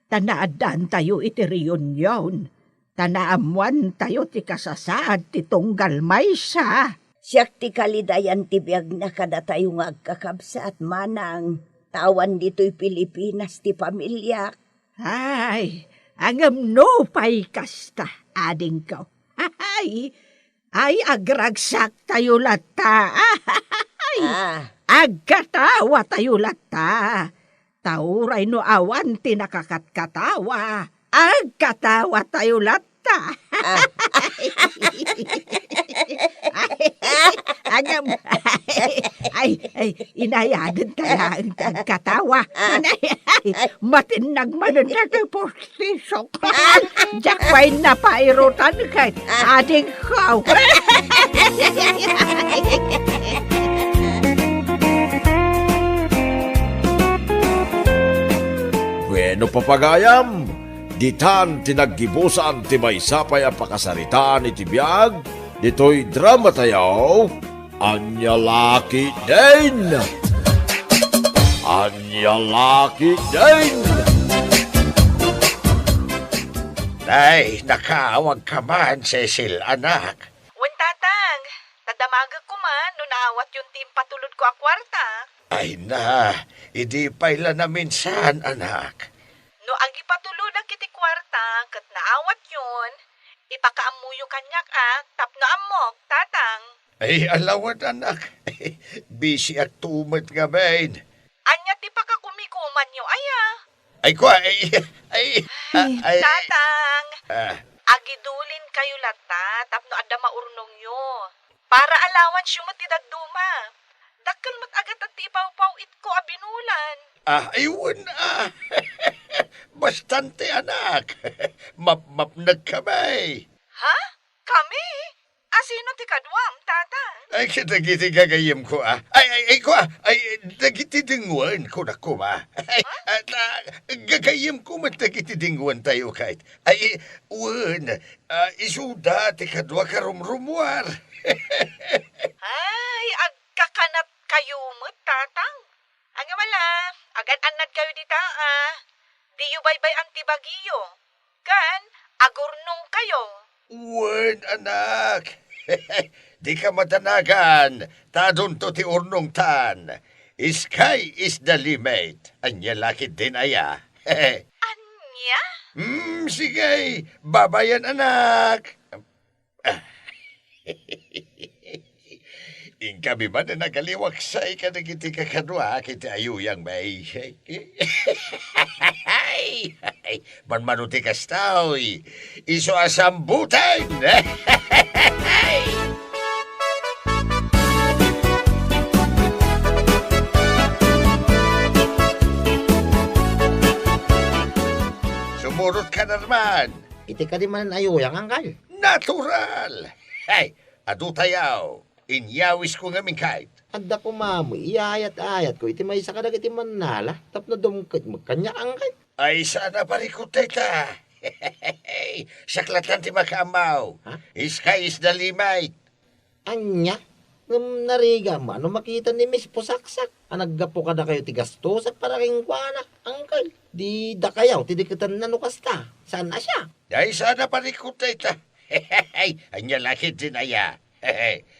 Tanaadan tayo iti reunion. Tanaamuan tayo ti kasasaad ti tunggal maysa. Siyak ti kalidayan ti biyag na kada tayo nga agkakabsa at manang. Tawan dito'y Pilipinas ti pamilya. Ay, angam no pay kasta, ading ko. Ay, agragsak tayo lata. Agkatawa tayo lata. Tauray no awan tinakakatkatawa. Agkatawa tayo lata. Agam, inayadan tayo ang agkatawa. Matinag manunag ang postisok. Jakway na pairutan kahit ating kaw. Bueno papagayam, ditan tinaggibusan ti may sapay ang pakasaritaan iti biyag, dito'y drama tayaw, Anya Laki din! Anya Laki din! Ay, nakaawag ka man, Cecil, anak. Wen tatang, tadamaga ko man no naawat yung team patulod ko a kwarta. Ay na, hindi paila na minsan, anak. No agi patulod ang kiti kwarta kat naawat yun, ipakaamuyo kanyak tapno amok, tatang. Ay, alawad, anak. Busy at tumad nga, main. Anya ti pakakumikuman nyo, Ay, kwa, Tatang, agidulin kayo lata, tapno adda maurnong nyo. Para alawan siyo matidagduma. Dakkel mat agat at ipaw-paw itko abinulan. Ayun, Bastante, anak. Mapnag kamay. Ha? Kami? Asino ti kadwam, tatang? Ay, kitagiti gagayim ko, Ay, dagiti dingwan ko na ko, Ay, gagayim ko matagiti dingwan tayo kahit. Ay, isuda ti kadwa karumrumuar. Ay, agkakanat kayo mo, tatang. Ang wala, agad-anad kayo dita, Di yu baybay antibagiyo. Kan, agurnong kayo. Anak. Di ka matanagan. Tadun to ti urnong tan. Sky is the limit. Anya lakit din aya. Anya? Sige. Babayan, anak. Kami ba na nagaliwaksay ka na kiti kakadwa kiti ayuyang may. Manmanuti kastaw. Iso asambutan. Sumurot ka na naman. Iti ka di man ayuyang angkal. Natural. Hey, adu tayaw. Inyawis ko nga kahit. Adda ko mamo, iayat-ayat ko, iti may isa ka iti manala, tapno dumkit magkanya angkal. Ay, sana parikot ta. Saklatan ti makamaw. Ha? Sky is the limit. Anya, ngam nariga mo, ano makita ni Miss Pusaksak? Naggapo ka na kayo ti gastusak para king kuana, angkal. Di da kayaw, tidikitan na nukasta. Saan na siya? Ay, sana parikot ta. Anya lakit din aya.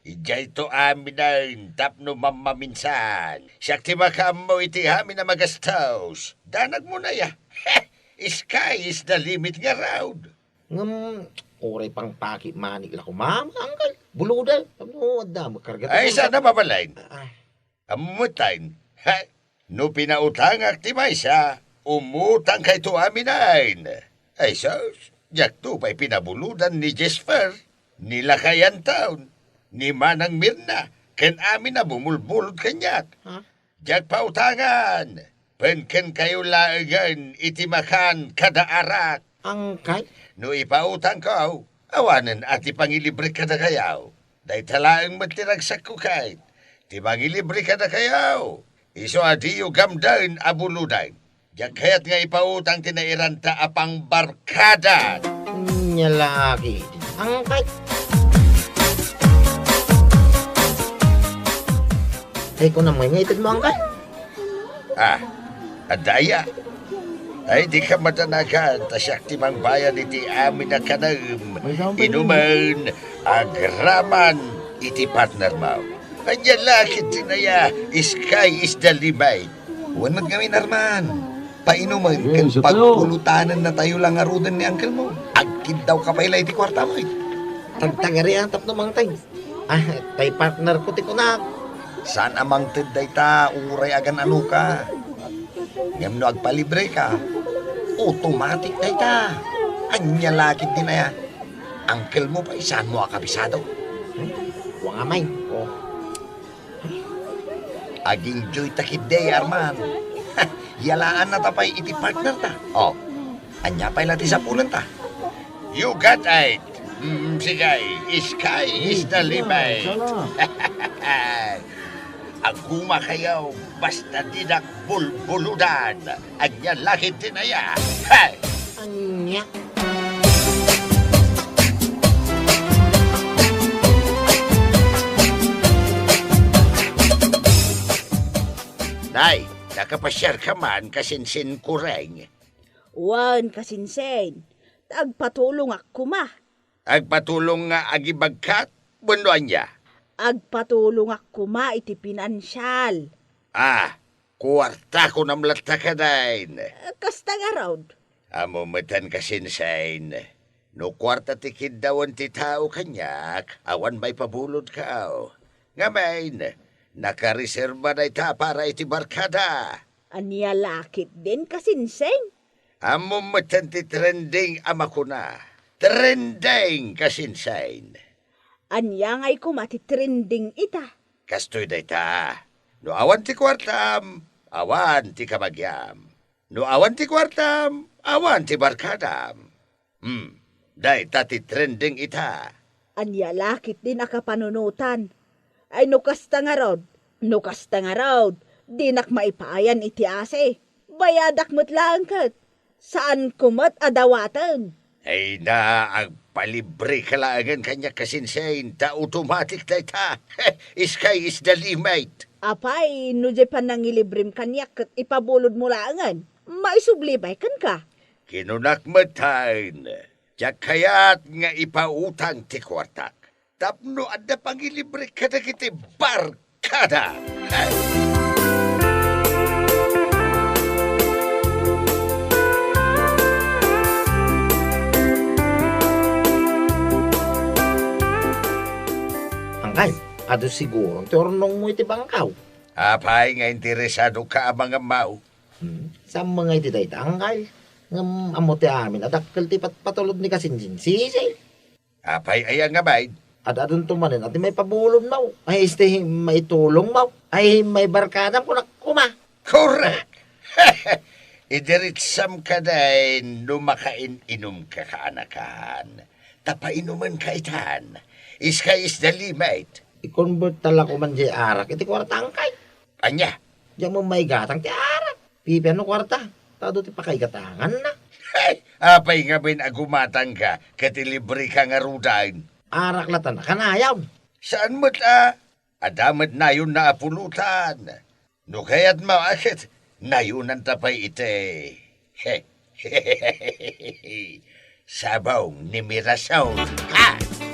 Ijay to amin na tapno mamaminsan. Siyak ti makamaw iti amin na magastos. Danag mo na ya. Sky is the limit nga raud. Ngam, oray pang paki manik la ko, mama, angkal. Buludal, tapno adda, magkarga. Ay, sana mabalain. Ay, Amutain. No pinautang aktimay siya. Umutang kay to amin na. Ay, sos. Jak to pa'y pinabuludan ni Jesper. Nilakayan taon. Ni Manang Mirna, ken amin na bumulbulod kanyak. Ha? Jak pautangan, penken kayo laagan itimakan kada arak. angkal. No ipautang ko, awanan at ipangilibre ka na kayaw. Dahil talaang matiragsak ko kahit. Tipangilibre ka na kayaw. Iso adiyo gamdan abuludan. Jak kaya't nga ipautang tinairanta apang barkada. Nyalaki. Angkal. Ay, ko na may ngaitin mo, angkal. Adaya. Ay, di ka matanagan. Tasyak timang bayan iti amin na kanam. Inuman, agraman, iti partner mo. Anya lakit tinaya, sky is the limit. Huwag kami narman. Painuman, kan pagpulutanan na tayo lang arudan ni uncle mo. Agkid daw ka pa ilay ti kwarta mo. Tagtagari ang tap ng mga tay. Tay partner ko ti kunak. Saan amang tinday ta, uray agan ano ka? Ngam no agpalibre ka, automatic day ta. Anya lakit din na ya. Uncle mo pa isaan mo akabisado. Huwag nga may. Oh. Aging joy takid day, Arman. Yalaan na tapay iti partner ta. Oh, anya pa'y lati sa pulan ta. You got it. Sige, sky is the limit. Aguma kayo, basta dinak bulbuludan. Anya lakit din na ya. Hey! Anya. Nay, nakapasyar ka man kasinsin kureng. Wan kasinsen, agpatulong ako ma. Agpatulong nga agibagkat, bundoan niya. Agpatulong ako ma iti pinansyal. Kuwarta ko namlata ka din. Kasta nga raw. Amumatan kasinsin. No kwarta tikid dawan ti tao kanyak, awan may pabulod ka. Ngamain, nakareserba na ita para iti barkada. Anya lakit din kasinsen. Amumatan ti trending ama ko na. Trending kasinsin. Anya nga'y kumati trending ita. Kastoy da ita. No awan ti kwartam, awan ti kabagyam. No awan ti kwartam, awan ti barkadam. Day ti trending ita. Anya lakit din akapanunutan. Ay nukasta nga raw. Nukasta nga raw. Dinak maipayan iti ase. Bayadak mo't lang kat. Saan kumot adawatan? Ay na, ang palibre kalaangan kanya kasinsain, ta automatic da ita. Sky is the limit. Apay, no di pa nangilibrim kanyak kat ipabulod mo laangan. Maisublibay kan ka. Kinunakmatan. Tiyak kaya't nga ipautang ti kwartak. Tapno adda pangilibre kada kiti barkada. Angkay, ado siguro, turnong mo iti bangkaw. Apay nga interesado ka mga mau. Sa mga iti dayta, angkay. Ngam amo ti amin, adakkel ti patulod ni kasinsin. Sisi. Apay ayang nga bayd. At adon tumanin, at may pabulong maw. Ay, may tulong maw. Ay, may barkada po na kuma. Correct! Idiritsam ka din, numakain-inom ka kaanakan. Tapainuman ka itan. Sky is the limit. I-convert tala ko man di arak, iti kwarta angkay. Anya? Diyan mo may gatang ti arak. Pipi ano kwarta? Tado ti pakaigatangan na. Apay nga bin agumatang ka, katilibre ka nga rudain. Arak latan na kanayaw. Saan mo't adamat na yun na apulutan. No kaya't maakit, na yun ang tapay ite. Sabaw ni Mirasaw. Ha!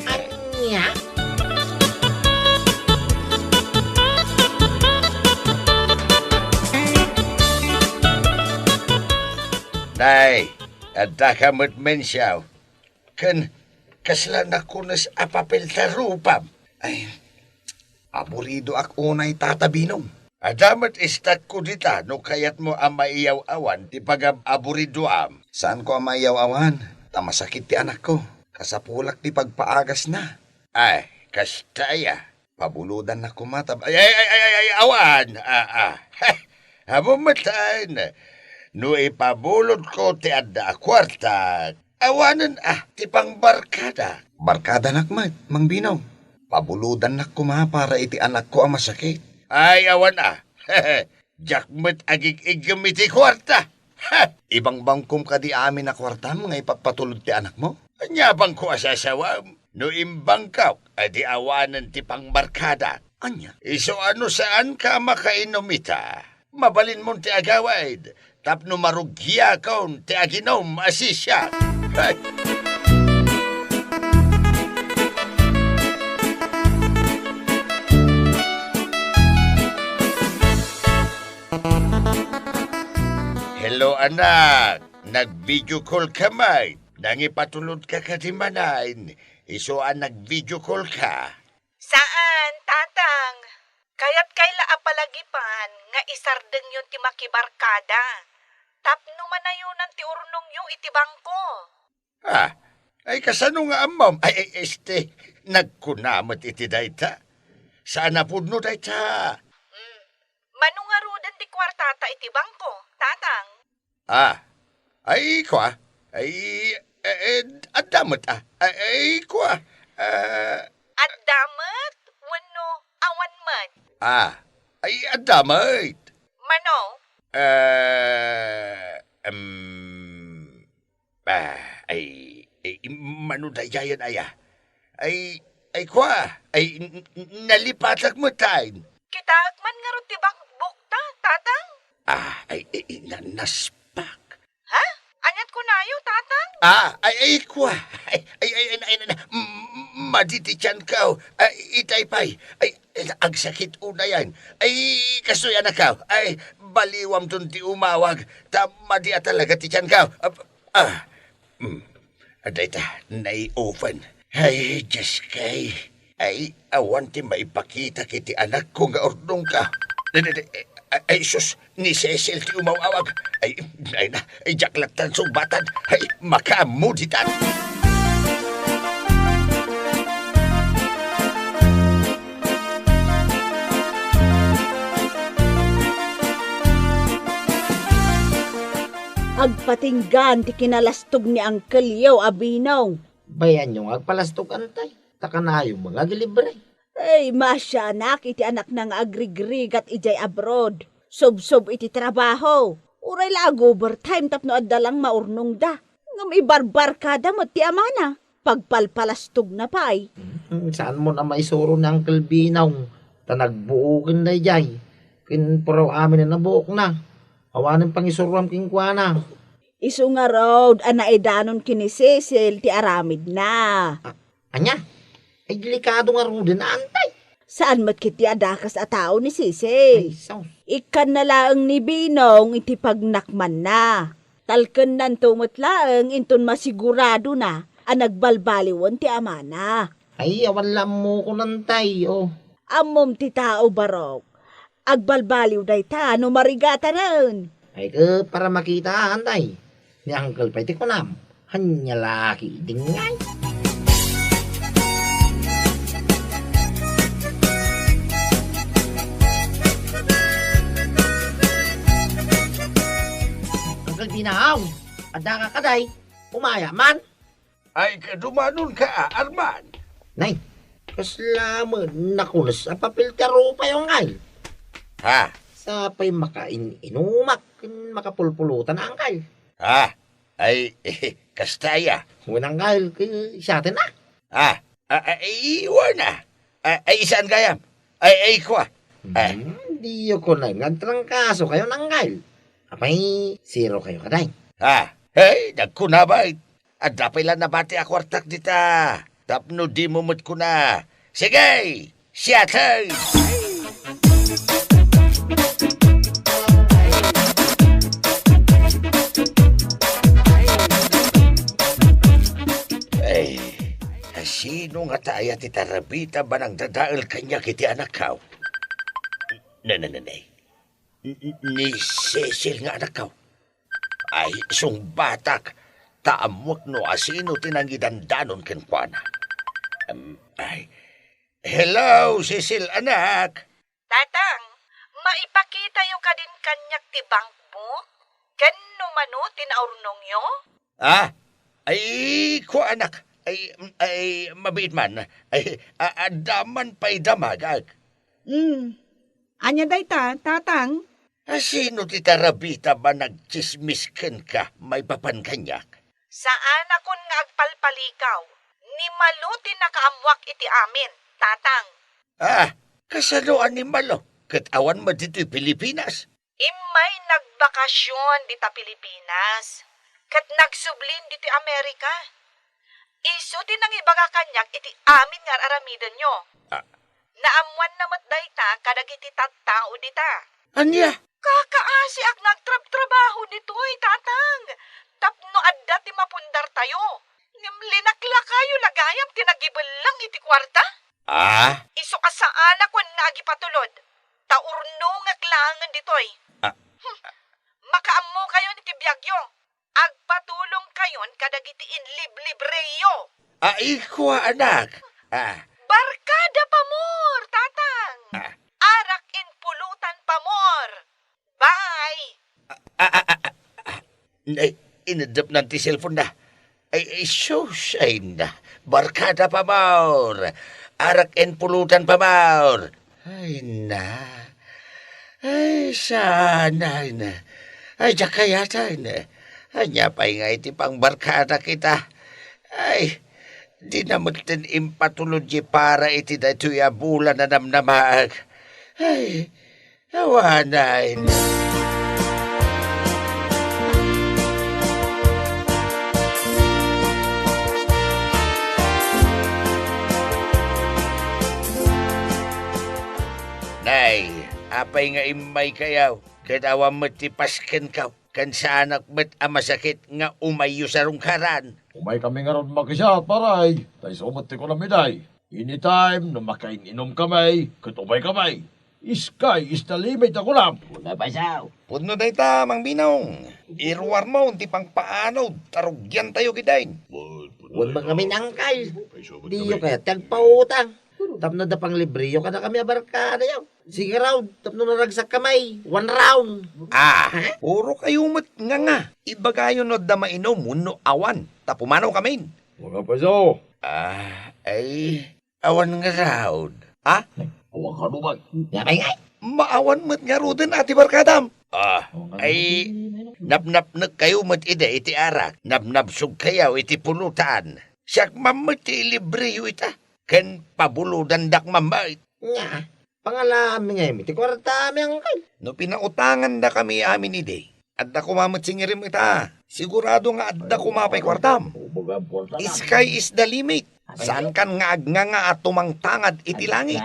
Anya? Nay, adda ka mo't mensyaw. Kaslan ako nas apapel sa rupam. Ay, aburido ak unay tatabinom. Adamat istat ko dita, no kayat mo ang maiyaw awan, ti pag-aburido am. Saan ko ang mayaw-awan? Tamasakit ti anak ko. Kasapulak ti pagpaagas na. Ay, kastaya. Pabuludan na kumatab. Ay, awan. Hamumatan. No ipabulod ko ti adda kwarta. Awanan ti pang barkada. Barkada nakmat, Mang Binaw. Pabuludan na kuma para iti anak ko ang masakit. Ay, awan Jakmet agig-igam iti kwarta. Ibang bangkom ka di amin na kwarta mga ipagpatulod ti anak mo? Anya bang ko asasawam? No imbang ka, adi awanan ti pang barkada. Anya? Iso ano saan ka makainom ita? Mabalin mo ti agawad. Tapno marugya kaun ti aginom asisya. Hello anak, nag-video call ka may. Nangipatulod ka katimanan. Iso ang nag-video call ka. Saan, tatang? Kaya't kaila apalagipan nga isardeng yun ti makibarkada. Tapno man na yun ang ti urnong yung itibangko. Ay kasano nga amam? Nagkunamot iti dayta. Saan na pudno dayta? Manungarudan ti kwartata itibangko, tatang. Ay kwa. Adamot Ay kwa. At damat, wano awan man. Ay adamot. Mano? Manudayayan ay kwa. Nalipatak mo tayo. Kitaak man nga ro tibang bukta, tatang. Naspak. Ha? Anyat ko na yun, tatang? Ay kwa. Maditityan ka. Itaypay. Ang sakit una yan. Kasuyan na ka. Baliwam dun ti umawag. Madi talaga tityan ka. Adayta, nai-open. Diyos kay. Awan ti maipakita kiti anak ko nga ordong ka. Sus, ni Cecil ti umawawag. Jaklatan sumbatan. Makamuditan. Agpatinggan ti kinalastog ni Uncle Yo, Abinaw. Bayan yung agpalastog antay. Takanayo mga gilibre. Ay, masya anak, iti anak ng agrigrig at ijay abroad. Sob-sob iti trabaho. Uray lag overtime tapno addalang maurnong da. Ngam ibarbar kada mo ti amana. Pagpalpalastog na pa'y. Saan mo na maisuro ng Uncle Binaw? Tanagbuukin na jay. Kinpuraw amin na nabuok na. Awanin pang isuram king kuana. Isu nga road, anaidanon kini Cecil ti aramid na. Anya? Ay delikado nga ro din antay. Saan mat kiti adakas a tao ni Cecil? Ikan na laang ni Binong iti pagnakman na. Talken nan tumot laang inton masigurado na ang nagbalbaliwon ti amana. Ay awan lang mo ko nantay Amom ti tao barok. Agbalbaliw day ta no marigata nun. Ay para makita antay. Ni Uncle Pay ti kunam. Hanya laki dingay. Uncle Binaw, ada ka kaday. Umaya man. Ay kadumanon ka, Arman. Nay, kaslaman nakulas ang papel taro pa yung ngay. Sa pa'y inumak, makapulpulutan na angkal. Kastaya. Unang angkal, siya atin na. Iwan na. Isaan kayam? Kwa. Hindi ko na nagtrangkaso kayo ng angkal. Apay, zero kayo kaday. Nagkunabay. At dapay lang nabati ako artak dita. Tapno di mumut ko na. Sige, siya tayo. Sino nga tayo ti tarabita ba nang dadaal kanya kiti anak kaw? Nananay. Ni Cecil nga anak kaw. Ay, sung batak. Taamot no asino tinangidandanon kenkwana. Hello, Cecil anak. Tatang, maipakita yung kadin kanyak ti bankbook? Gano mano tinaurnong yo? Ay, ko anak. Ay, mabait man. Ay, adaman pa'y damagag. Anya day ta, tatang? Sino ti tarabita ba nagchismisken ka may papan kanyak? Saan akon nga agpalpalikaw? Ni maluti nakaamwak iti amin, tatang. Kasaluan ni Malo. Katawan mo dito'y Pilipinas. Imay nagbakasyon dita Pilipinas. Kat nagsublin dito Amerika. Iso din ang ibaga kanyak iti amin nga aramidan nyo. Naamuan namat dayta kadag iti tattao dita. Anya? Kakaasi ak nagtrabaho dito'y tatang. Tapno adda ti mapundar tayo. Linakla kayo lagayam tinagibelang iti kwarta. Ah? Iso ka saan akon nga agipatulod. ditoy. Ah. Makaammo kayo ni Tibyagyo. Agpatulong kayon kadagiti libre-libreyo. Ay, kuha anak. Barkada pamor, tatang. Arak in pulutan pamor. Bye. Ay, inadap na ti cellphone na. Ay, so shine na. Barkada pa maur. Arak en pulutan pa maur. Ay, na. Ay, sana na. Ay, jakayata na. Anya pa nga iti pang barkada kita. Ay, di naman tin impatology para iti da ito bulan na namnamag. Ay, awanay na. Nay, apay nga imay kayaw. Kadawa matipasken ka. Kan sa anak met masakit nga umayo sa rungkaran. Umay kami nga ron makisya, paray. Tay sumati ko na miday. Anytime na makain-inom kamay, katubay kamay. Sky is the limit ako lang. Puno na ita, Mang Binong. Iruwar mo, di pang paano, tarugyan tayo kidain. Huwag ba kami nangkay? Di yung kaya tagpautang. Tapno da pang libriyo kada kami abarkada yaw. Sige raw, tapno naragsak kamay. 1 round. Puro kayo mat nga. Ibagayo no da mainom, muno awan. Tapumanaw kami. Mga paso. Ay, awan nga raw. Huwag ka naman. Maawan mat nga ro din, ati barkadam. Ay, nabnap na kayo mat ida iti arak. Nabnabsog kayaw iti pulutan. Siyak mamat ti libriyo ita. Ken pabuludan dak mamait. Nga, pangalami nga iti kwartami ang kay. No pinautangan da kami amin ide. Adda kumamat singirim ita. Sigurado nga adda kumapay kwartam. Sky is the limit. Saan kan nga agnganga at tumangtangad iti langit?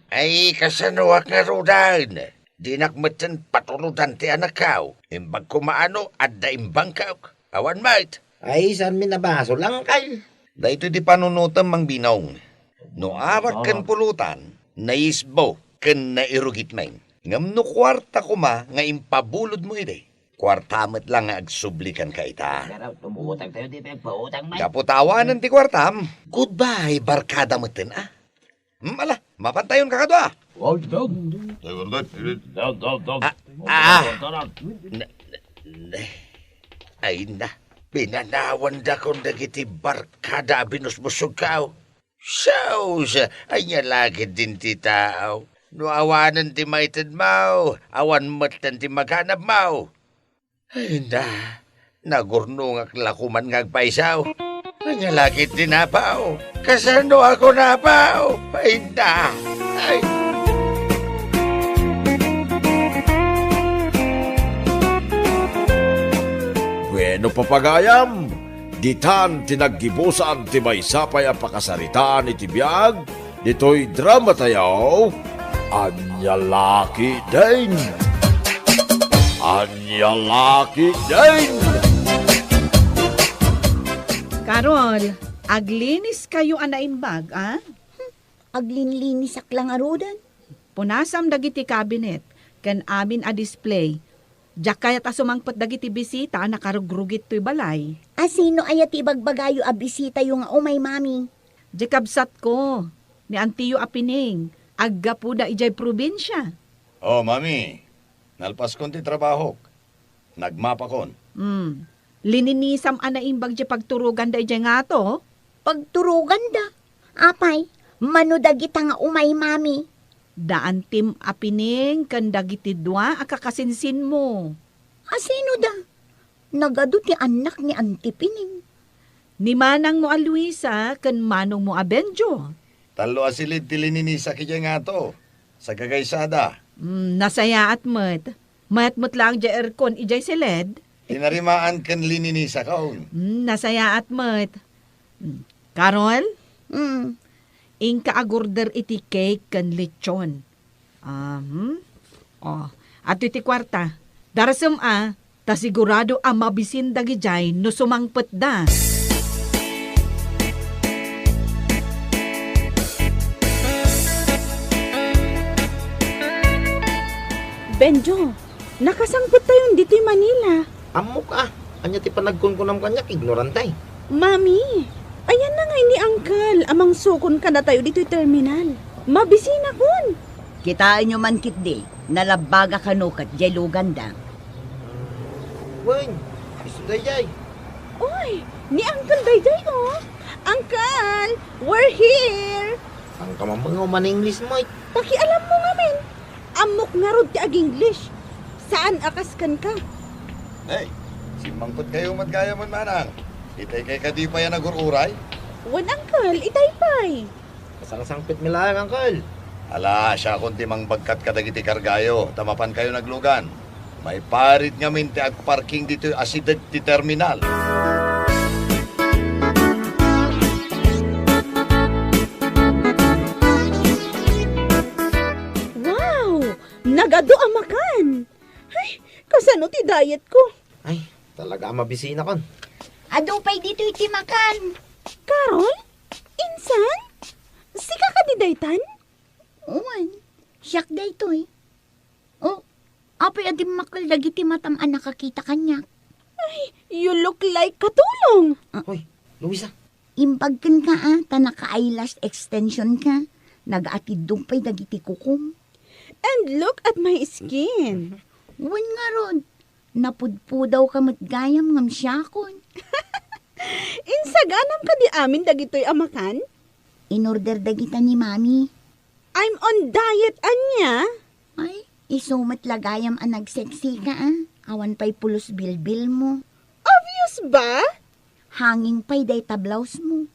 Ay, kasanuak nga rudan. Di nakmatan patuludan ti anak kao. Imbag kumaano, adda imbang kao. Awan mait. Ay, saan minabaso lang kay. Dahito di panunutan, Mang Binong. No arak kan pulutan, naisbo kan nairugit main. Ngam no kwarta kuma nga impabulod mo ide. Kwartamet lang nga agsublikan ka ita. Kaputawanan ti kwartam. Goodbye, barkada meten Ala, mapantayon ka kadwa. Ay na. Pinanawan da kong dagiti barkada binusbusog kao. Saus, ay nga lagi din ti tao. No awanan ti maited mau, awan matan ti maghanap mau. Ay na, nagurnungak lakuman ngagpaisaw. Ay nga lagi din napaw, kasano ako napaw. Ay na, ay. Bueno papagayam, ditan tinaggibusan ti may sapay a pakasaritaan iti biyag, dito'y drama tayaw, Anyalaki din! Anyalaki din! Karol, aglinis kayo anaimbag, Aglinlinis aklang arudan. Punasam dagiti cabinet, kan amin a display. Diyak kaya ta sumangpot dagiti bisita, nakarugrugit to'y balay. Sino ayat ibagbagayo a bisita yung umay mami? Jekabsat ko, ni Antiyo Apining, agga po da ijay probinsya. Mami, nalpas kon ti trabaho. Nagmapa kon. Lininisam anaimbag di pagturugan da ijay nga to. Pagturugan da. Apay, manudagita nga umay mami. Daan tim Apining, kan dagiti dua akakasinsin mo. Sino da? Nagado ti anak ni Antipining. Ni manang mo a Luisa, kan manong mo a Benjo. Talo asilid ti lininisa kaya nga to. Sa gagaysada. Nasaya at mat. Mat lang di erkon ijay siled. Tinarimaan kan lininisa kaon. Nasaya at mat. Karol? Ingka agorder iti cake kan lechon. At iti kwarta. Darasam ta sigurado mabisin dagi jay no sumangpet da. Benjo, nakasangpot tayo dito'y Manila. Amok anya ti panagkunkunam kanya, ignorantay. Mami, ayan na nga ni Uncle, amang sukon ka na tayo dito'y terminal. Mabisina kun. Kitaan nyo man kitdi, nalabaga kanukat jay luganda. Wen, gusto dayay. Oy, ni Uncle Dayday oh. Uncle, we're here. Ang kamamang man English mo. Pakialam mo nga men. Amok nga rod ti ag English. Saan akaskan ka? Hey, simangkot kayo matgaya man manang. Itay kay kadi pa yan nagururay. Wan Uncle, itaypay. Kasang-sangpit milayang, Uncle. Ala, siya kung timang bagkat kadagiti kargayo. Tamapan kayo naglugan. May parit nga min ti agparking dito asideg ti terminal. Wow, nagado amakan. Ay, kasano ti diet ko? Ay, talaga mabisina kon. Adupay dito iti makan. Carol? Insan? Sika ka di daytan? Uwan, siyak daytoy. Oh, apay adim makal dagiti matam ang nakakita kanya. You look like katulong. Hoy, Luisa. Impagkan ka ta naka-eyelash extension ka. Nag-atid dumpay dagiti kukum. And look at my skin. Uwan nga ron. Napudpudaw ka matgayam ngam siyakon. Insaganam ka di amin dagitoy amakan? In-order dagita ni Mami. I'm on diet, anya. Ay, isumat lagayam ang nagseksi ka Awan pa'y pulos bilbil mo. Obvious ba? Hanging pa'y day tablaws mo.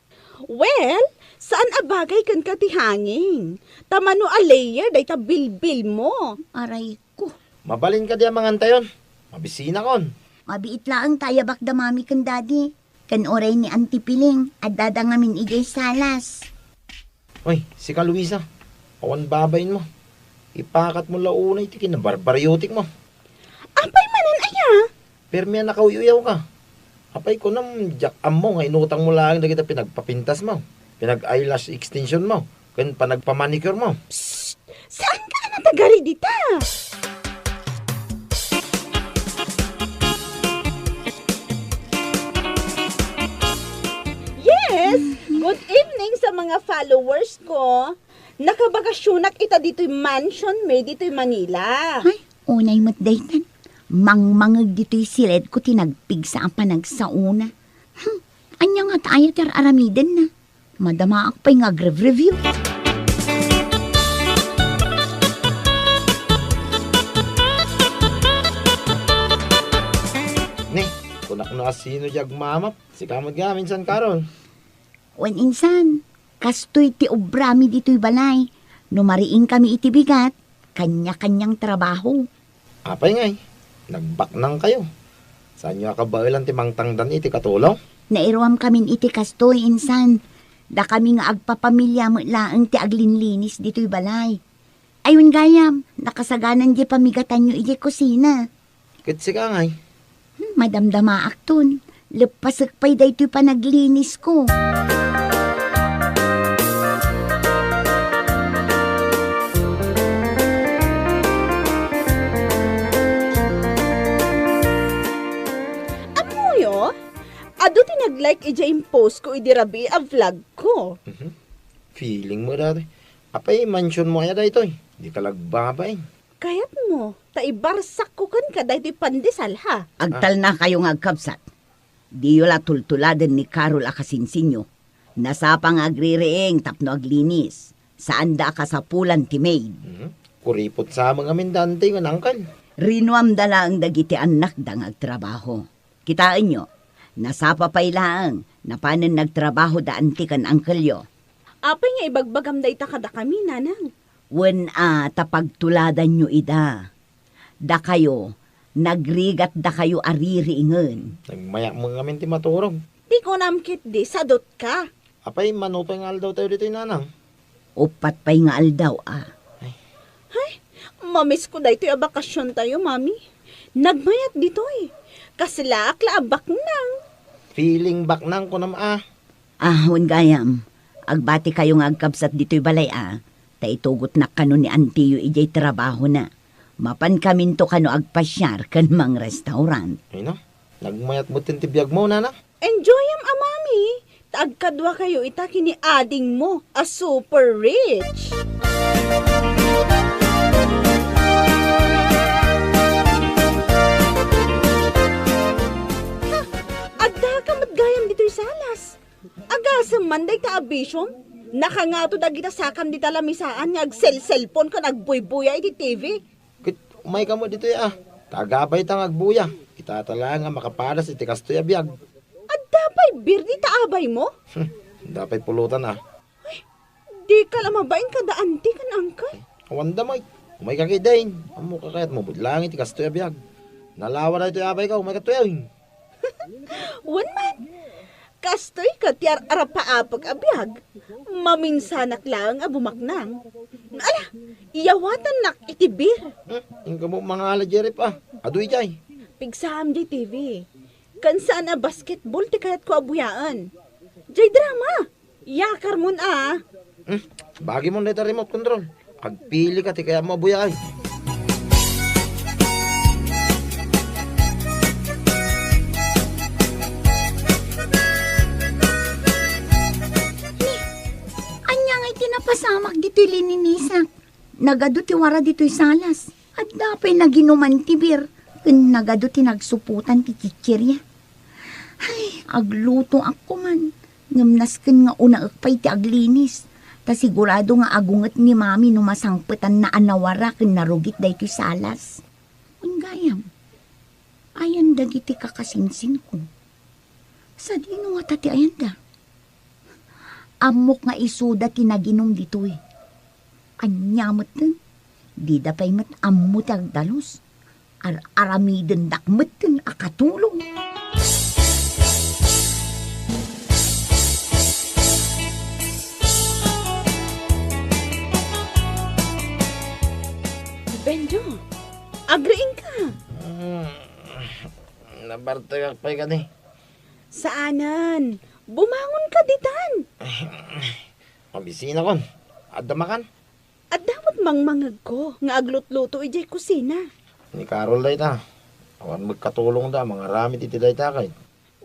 Well, saan abagay kan ka ti hanging? Tamano a layer day tabilbil mo. Aray ko. Mabalin ka diya mangantayon. Mabisina kon. Mabiit laang tayabak da mami kan daddy. Kan oray ni Auntie Piling at dadangamin igay salas. Hoy, si ka Luisa. Awan babayin mo. Ipakat mo launay ti kinabarbaryotik mo. Apay manan aya? Permiya nakauyaw ka. Apay ko nam jak mo nga inutang mo lang na kita pinagpapintas mo. Pinag-eyelash extension mo. Kan panagpamanicure mo. Psst! Saan ka na tagari dita? Yes! Good evening sa mga followers ko. Nakabakasyonak ita dito'y mansion may dito'y Manila. Ay, unay mo't daytan. Mangmangag dito'y silid ko tinagpig sa panagsauna. Anya nga tayo ter aramiden na. Madama ak pa'y ngag-review. Ni, kunak na sino jag mamap. Si kamad nga minsan karon. Wen insan, kastoy ti obrami dito'y balay. Numariing kami iti bigat, kanya-kanyang trabaho. Apay ngay, nagbaknang kayo. Saan nyo akabailan ti mangtangdan iti katulong? Nairuam kamin iti kastoy insan. Da kami nga agpapamilya mo laang ti aglinlinis dito'y balay. Ayun gayam, nakasaganan di pamigatan nyo iti kusina. Kitsi ka ngay. Madamdama akton, lepasak pa'y dayto'y panaglinis ko. Amoyo, ado tinag-like ija post ko idirabi a vlog ko. Feeling mo dati. Apay, mansion mo kaya dahito eh. Di ka lagbabay. Kayat mo, taibarsak ko kan ka dahil pandesal ha. Agtal na kayo nga agkapsat. Di yola tultuladan ni Carol akasinsinyo. Nasapang agrireeng tapno aglinis. Saan da kasapulan ti maid. Kuripot sa mga mindante nga nangkal. Rinuam dala ang dagiti anak dang agtrabaho. Kitaan nyo, nasapa pa'y laang na panan nagtrabaho da antikan angkelyo. Apay nga ibagbagam da ita kada kami, nanang. Wen tapagtuladan nyo ida. Da kayo, nagrigat da kayo aririingan. Nagmayak mo nga minti maturog. Di ko namkit di, sadot ka. Apay, manupay nga aldaw tayo dito nanang. Upat pa'y nga aldaw Ay, mamiss ko da ito'y abakasyon tayo, mami. Nagmayat dito eh. Kaslak laabak nang. Feeling back nang ko nama Ahon gayam, agbati kayo nga agkabsat dito'y balay Ta itugot na kanon ni Antiyo ijay trabaho na. Mapan kamin to kano agpasyar kan mang restaurant. Ay no, nagmayat mo tibiyag mo, nana. Enjoy am amami. Taagkadwa kayo ita kini ading mo, a super rich. Ha, adda ka matgayam dito'y salas. Agasam manday ta abisyon. Nakangato da kita sakam di talamisaan nga ag-cellphone ka nagbuybuya iti TV. Kit, umay ka mo dito ya. Tagabay tang agbuya. Itatala nga makapadas iti kastoy abiyag. At dapay birdi taabay mo? Dapat pulutan ah. Di ka lamabain ka da anti kan angkal. Awanda may. Umay ka kidain. Amo ka kayat mo budlangin iti kastoy abiyag. Nalawa na ito abay ka, umay ka tuyawin. Wan man. Kastoy ka tiyar arapaapag abiyag. Maminsanak lang a bumaknang. Ala, iyawatan nak itibir. Yung ka mo mga alajere pa. Aduy jay. Pigsam di TV. Kansa na basketball ti kayat ko abuyaan. Jay drama. Yakar mun ah. Bagi mo na ito remote control. Agpili ka ti kaya mabuyay. Anya nga'y tinapasamak dito'y lininisak. Nagado ti wara dito'y salas. At dapay naginuman ti bir. Kun nagado ti nagsuputan ti chichirya. Ay, agluto ako man. Ngamnasken nga una akpay ti aglinis. Ta sigurado nga agunget ni mami no masangpetan na anawara ken narugit daytoy salas. Ungayam. Ayan dagiti kakasinsin ko. Sa dino nga tati ayan da. Amok nga isuda tinaginom ditoy. Anyamot din. Di da pa'y mat amot agdalos. Aramiden dakmet din akatulong. Benjo, agriin ka. Nabartagak pa ka ni. Saanan? Bumangon ka ditan. Mabisina kon. Adda makan. At dapat mangmangag ko nga aglutluto ijay kusina. Ni Carol day ta. Awan magkatulong da. Mga ramit iti day ta kay.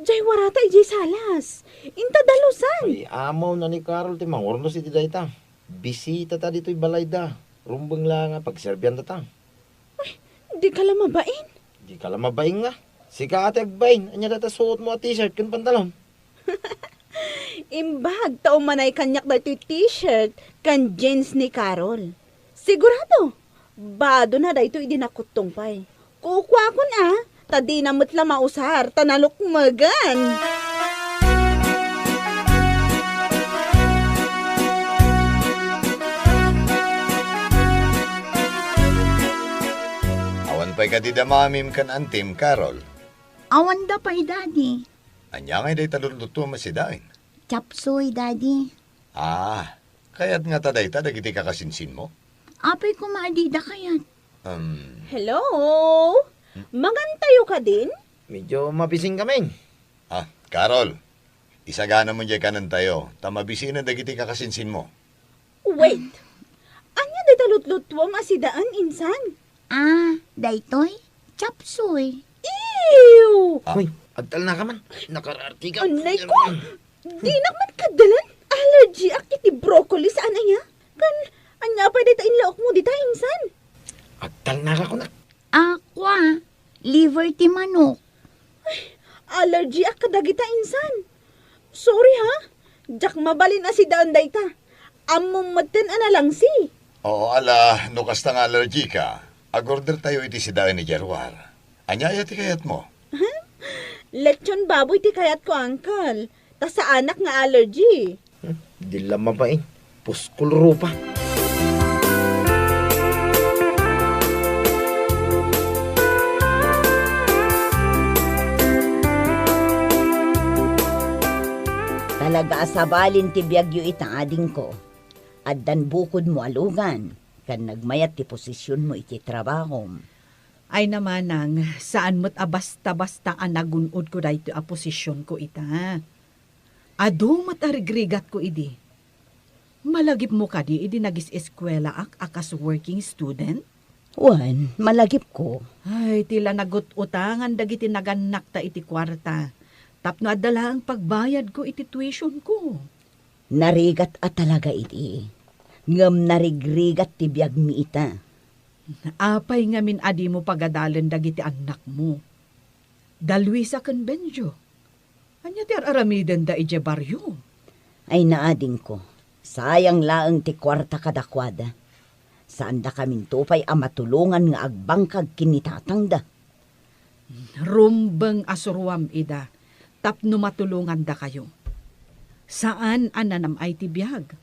Jay warata ijay salas. Inta dalusan. Ay amaw na ni Carol ti mangurnos iti day ta. Bisita ta dito'y balay da. Rumbang lang nga pagserbyan ta ta. Di ka lang mabain. Di ka lang mabaing nga. Si Kate agbain. Anya data suot mo a t-shirt kun pantalon. Imbag, tao manay kanyak da ito'y t-shirt kan jeans ni Carol. Sigurado, bado na da ito idinakutong pay. Kukwa ko na, tadi namot la mausar, tanalukmagan. Awan pa'y kadida mamim kan antim, Carol. Awan da pa'y daddy. Anya ngay day taluluto masidain. Chapsoy daddy. Ah, kaya't nga taday ta dagiti kakasinsin mo. Apay ko maadida kayat. Hello? Mangantayo ka din? Medyo mabising kami. Carol, isagana mo dyan kanan tayo. Tamabisi na dagiti kakasinsin mo. Wait, anya day talutlutuam asidaan insan? Daytoy? Chapsoy. Ew! Uy, agtal na ka man. Nakararti ka. Anay ko! Di naman kadalan. Allergy ak iti broccoli saan anya? Kan, anya pa dita inlaok mo dita insan? Agtal na ka ko na. Aqua. Liver ti manok. Allergy ak kadagita insan. Sorry ha. Jak mabalin asidaan dayta. Among maten analang si. Oo, ala, no kasta nga allergy ka. Agorder tayo iti sidain ni Jerwar. Anya ti kayat mo? Lechon baboy ti kayat ko, uncle. Ta sa anak nga allergy. Di lang mabain. Puskul rupa. Talaga asabalin ti biyagyo itang ading ko. Addan bukod mo alugan. Kan nagmayat ti posisyon mo iti trabaho. Ay namanang, saan mo't abasta-basta ang nagunod ko dahito a posisyon ko ita. Ado mo't arigrigat ko idi. Malagip mo ka di idi nagis eskwela ak akas working student? Wan, malagip ko. Ay, tila nagut-utangan dagiti naganak ta iti kwarta. Tapno adala ang pagbayad ko iti tuition ko. Narigat at talaga iti. Ngam narigrigat ti biyag mi ita. Apay ngamin adi mo pagadalan dagiti anak mo. Dalwi sa konbensyo. Anya ti aramiden da ije baryo. Ay naading ko. Sayang laeng ti kwarta kadakwada. Saan da kamin tupay a matulungan nga agbangkag kinitatang da. Rumbeng asurwam ida. Tapno matulungan da kayo. Saan ananam ay ti biyag?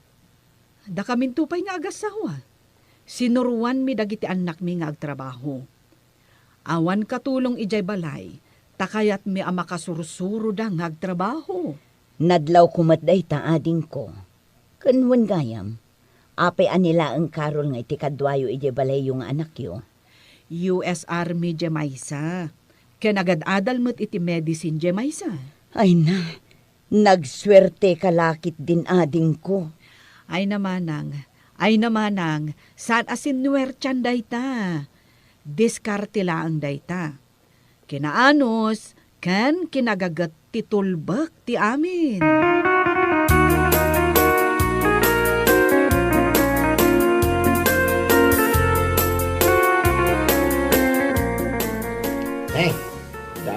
Da kamin tupay nga agasawa. Sinuruan mi dagiti anak mi nga agtrabaho. Awan katulong ijay balay. Takayat mi ama kasursuro da nga agtrabaho. Nadlaw kumatday ta ading ko. Kanwan gayam. Apay anila ang karol nga iti kadwayo ije balay yung anak yo. US Army Jemaisa. Kanagad-adal mo't iti medicine Jemaisa. Ay na, nagswerte kalakit din ading ko. Ay namanang, saan asin nuwertyan dayta? Diskarte laang dayta. Kinaanos, kan kinagagat titulbak ti amin.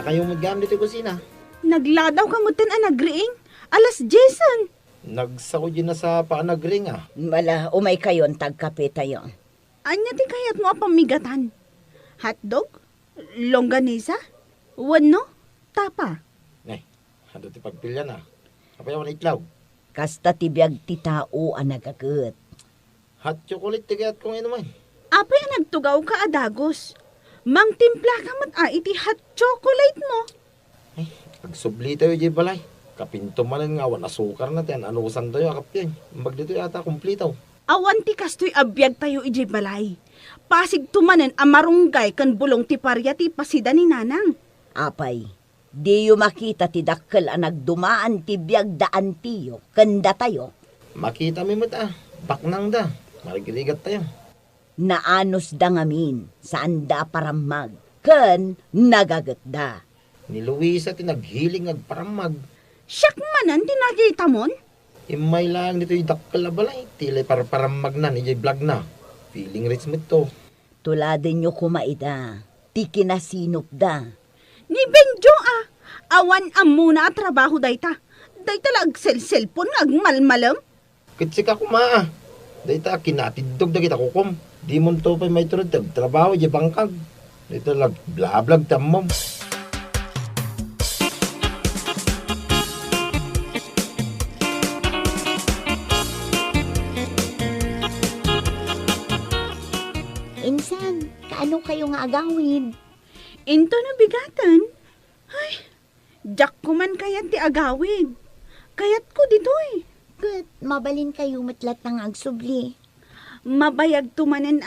Kayo maggamit ito kusina. Nagladaw ka mo nagriing. Alas Jason. Nagsako din na sa paanagring ah. Mala, umay kayon tagkape tayo. Anya ti kayat mo pamigatan? Hotdog? Longganisa? Wano? Tapa? Ano ti pagpilya na? Kapaya wala itlaw. Kasta tibiyag ti tao ang nagagat. Hot chocolate tigayat kong inuman. Apay nagtugaw ka adagos. Mang timpla ka mat iti hot chocolate mo. Pagsubli tayo di balay. Kapinto man nga awan asukar na tiyan. Ano usan tayo akap yan. Mbag dito yata kumplitaw. Awan ti kastoy abiyag tayo iti balay. Pasig tumanen amarunggay kan bulong ti parya ti pasida ni nanang. Apay, di yu makita ti dakkel ang nagdumaan ti biyag daan tiyo. Kanda tayo. Makita mi mat baknang da. Marigiligat tayo. Naanos da ngamin, saan da paramag, ken nagagat da. Ni Luisa tinaghiling agparamag. Siyak manan tinakita mon? Imay lang dito yung dakkel na balay. Tilay paramag na, nijay vlog na. Feeling rich mo to. Tuladen nyo kumaida, ti kinasinop da. Ni Benjo awan muna trabaho dayta. Dayta lag cellphone agmalmalam. Kitsika kumaa. Dayta kinatidog da kita kukom. Di mo to pa may turod trabaho di bangkag. Dito lag blablag tamom. Insan, kaano kayo nga agawid? Into na bigatan. Ay, jak ko man kayat ti agawid. Kayat ko ditoy. Kat, mabalin kayo matlat ng agsubli. Mabayag tumanen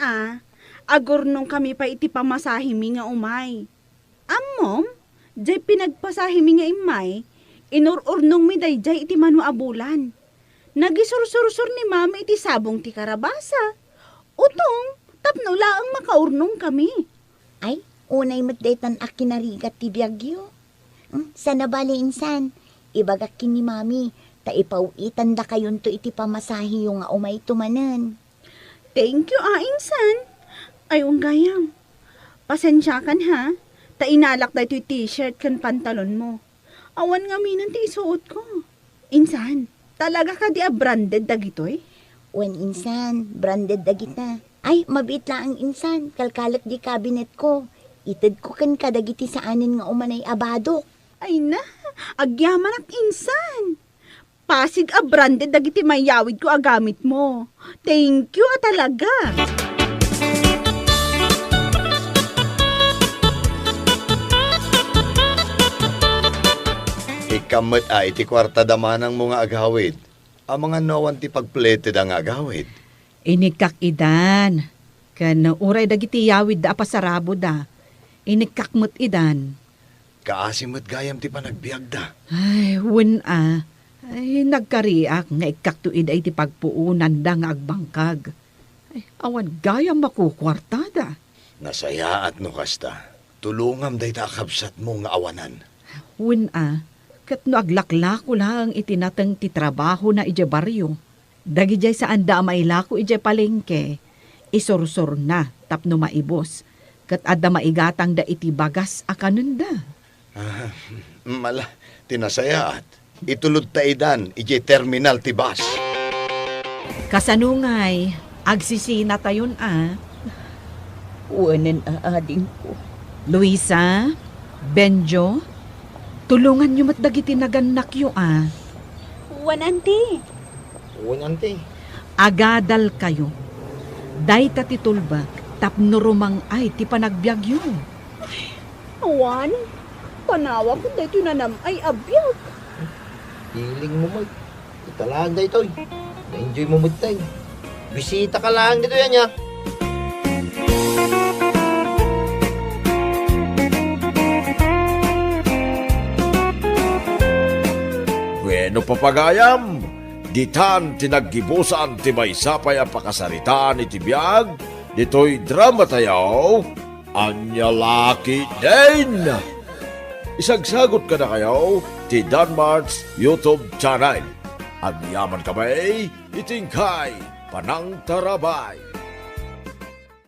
agor nung kami pa iti pamasahimi nga umay. Mom, jay pinagpasahimi nga imay, inururnong mi day jay iti manu abulan. Nagisur-sursur ni mama iti sabong ti karabasa. Utong, tapno laang makaurnong kami. Ay, unay matdaytan akinarigat ti biyagyo. Sana bali insan, ibagak kini mami, taipawitan da kayon to iti pamasahi yung nga umay tumanen. Thank you, insan. Ay, gayam. Pasensya kan ha. Tainalak da ito t-shirt kan pantalon mo. Awan nga minan ti isuot ko. Insan, talaga ka di branded dagitoy? Wen insan, branded dagita. Ay, mabit lang ang insan, kalkalak di cabinet ko. Itid ko kan kadagiti saanin nga umanay abadok. Ay na, agyaman ak insan. Pasig branded dagiti mayawid ko agamit mo. Thank you talaga. Ikamot iti kwarta damanang mga agawid. Ang mga nawan ti pagpleted ang agawid. Inikak idan. Kan uray dagiti yawid da pasarabo da. Inikak mo't idan. Kaasimot gayam ti panagbiag da. Ay, Ay, nagkariak nga ikaktuid ay ti pagpuunan da nga agbangkag. Ay, awan gaya makukwartada. Nasayaat no kasta. Tulungam day takabsat mo nga awanan. Wen kat no aglakla ko lang itinatang ti trabaho na ije baryo. Dagijay sa anda mailako ije palengke, isursur na tapno maibos. Kat adda maigatang da iti bagas akanunda. Mala, tinasayaat. Itulod ta idan, ije terminal ti bus. Kasanungay, agsisina tayon Uwanan aading ko. Luisa, Benjo, tulungan nyo matdagiti naganak yo Wananti. Unanti. Agadal kayo. Day tatitulbak, tapno rumang ay ti panagbiag yo. Awan, panawa ko dito na ay abiyag. Hiling mo mo. Italaan da ito. Na-enjoy mo mo tayo. Bisita ka lang dito yan ya. Bueno papagayam, ditan tinaggibusan ti maysapay a pakasaritaan iti biag, dito'y drama tayaw, Anya Laki Din! Isagsagot ka na kayo, ti Danmar's YouTube channel. Ang yaman kamay, itingkay, panang tarabay.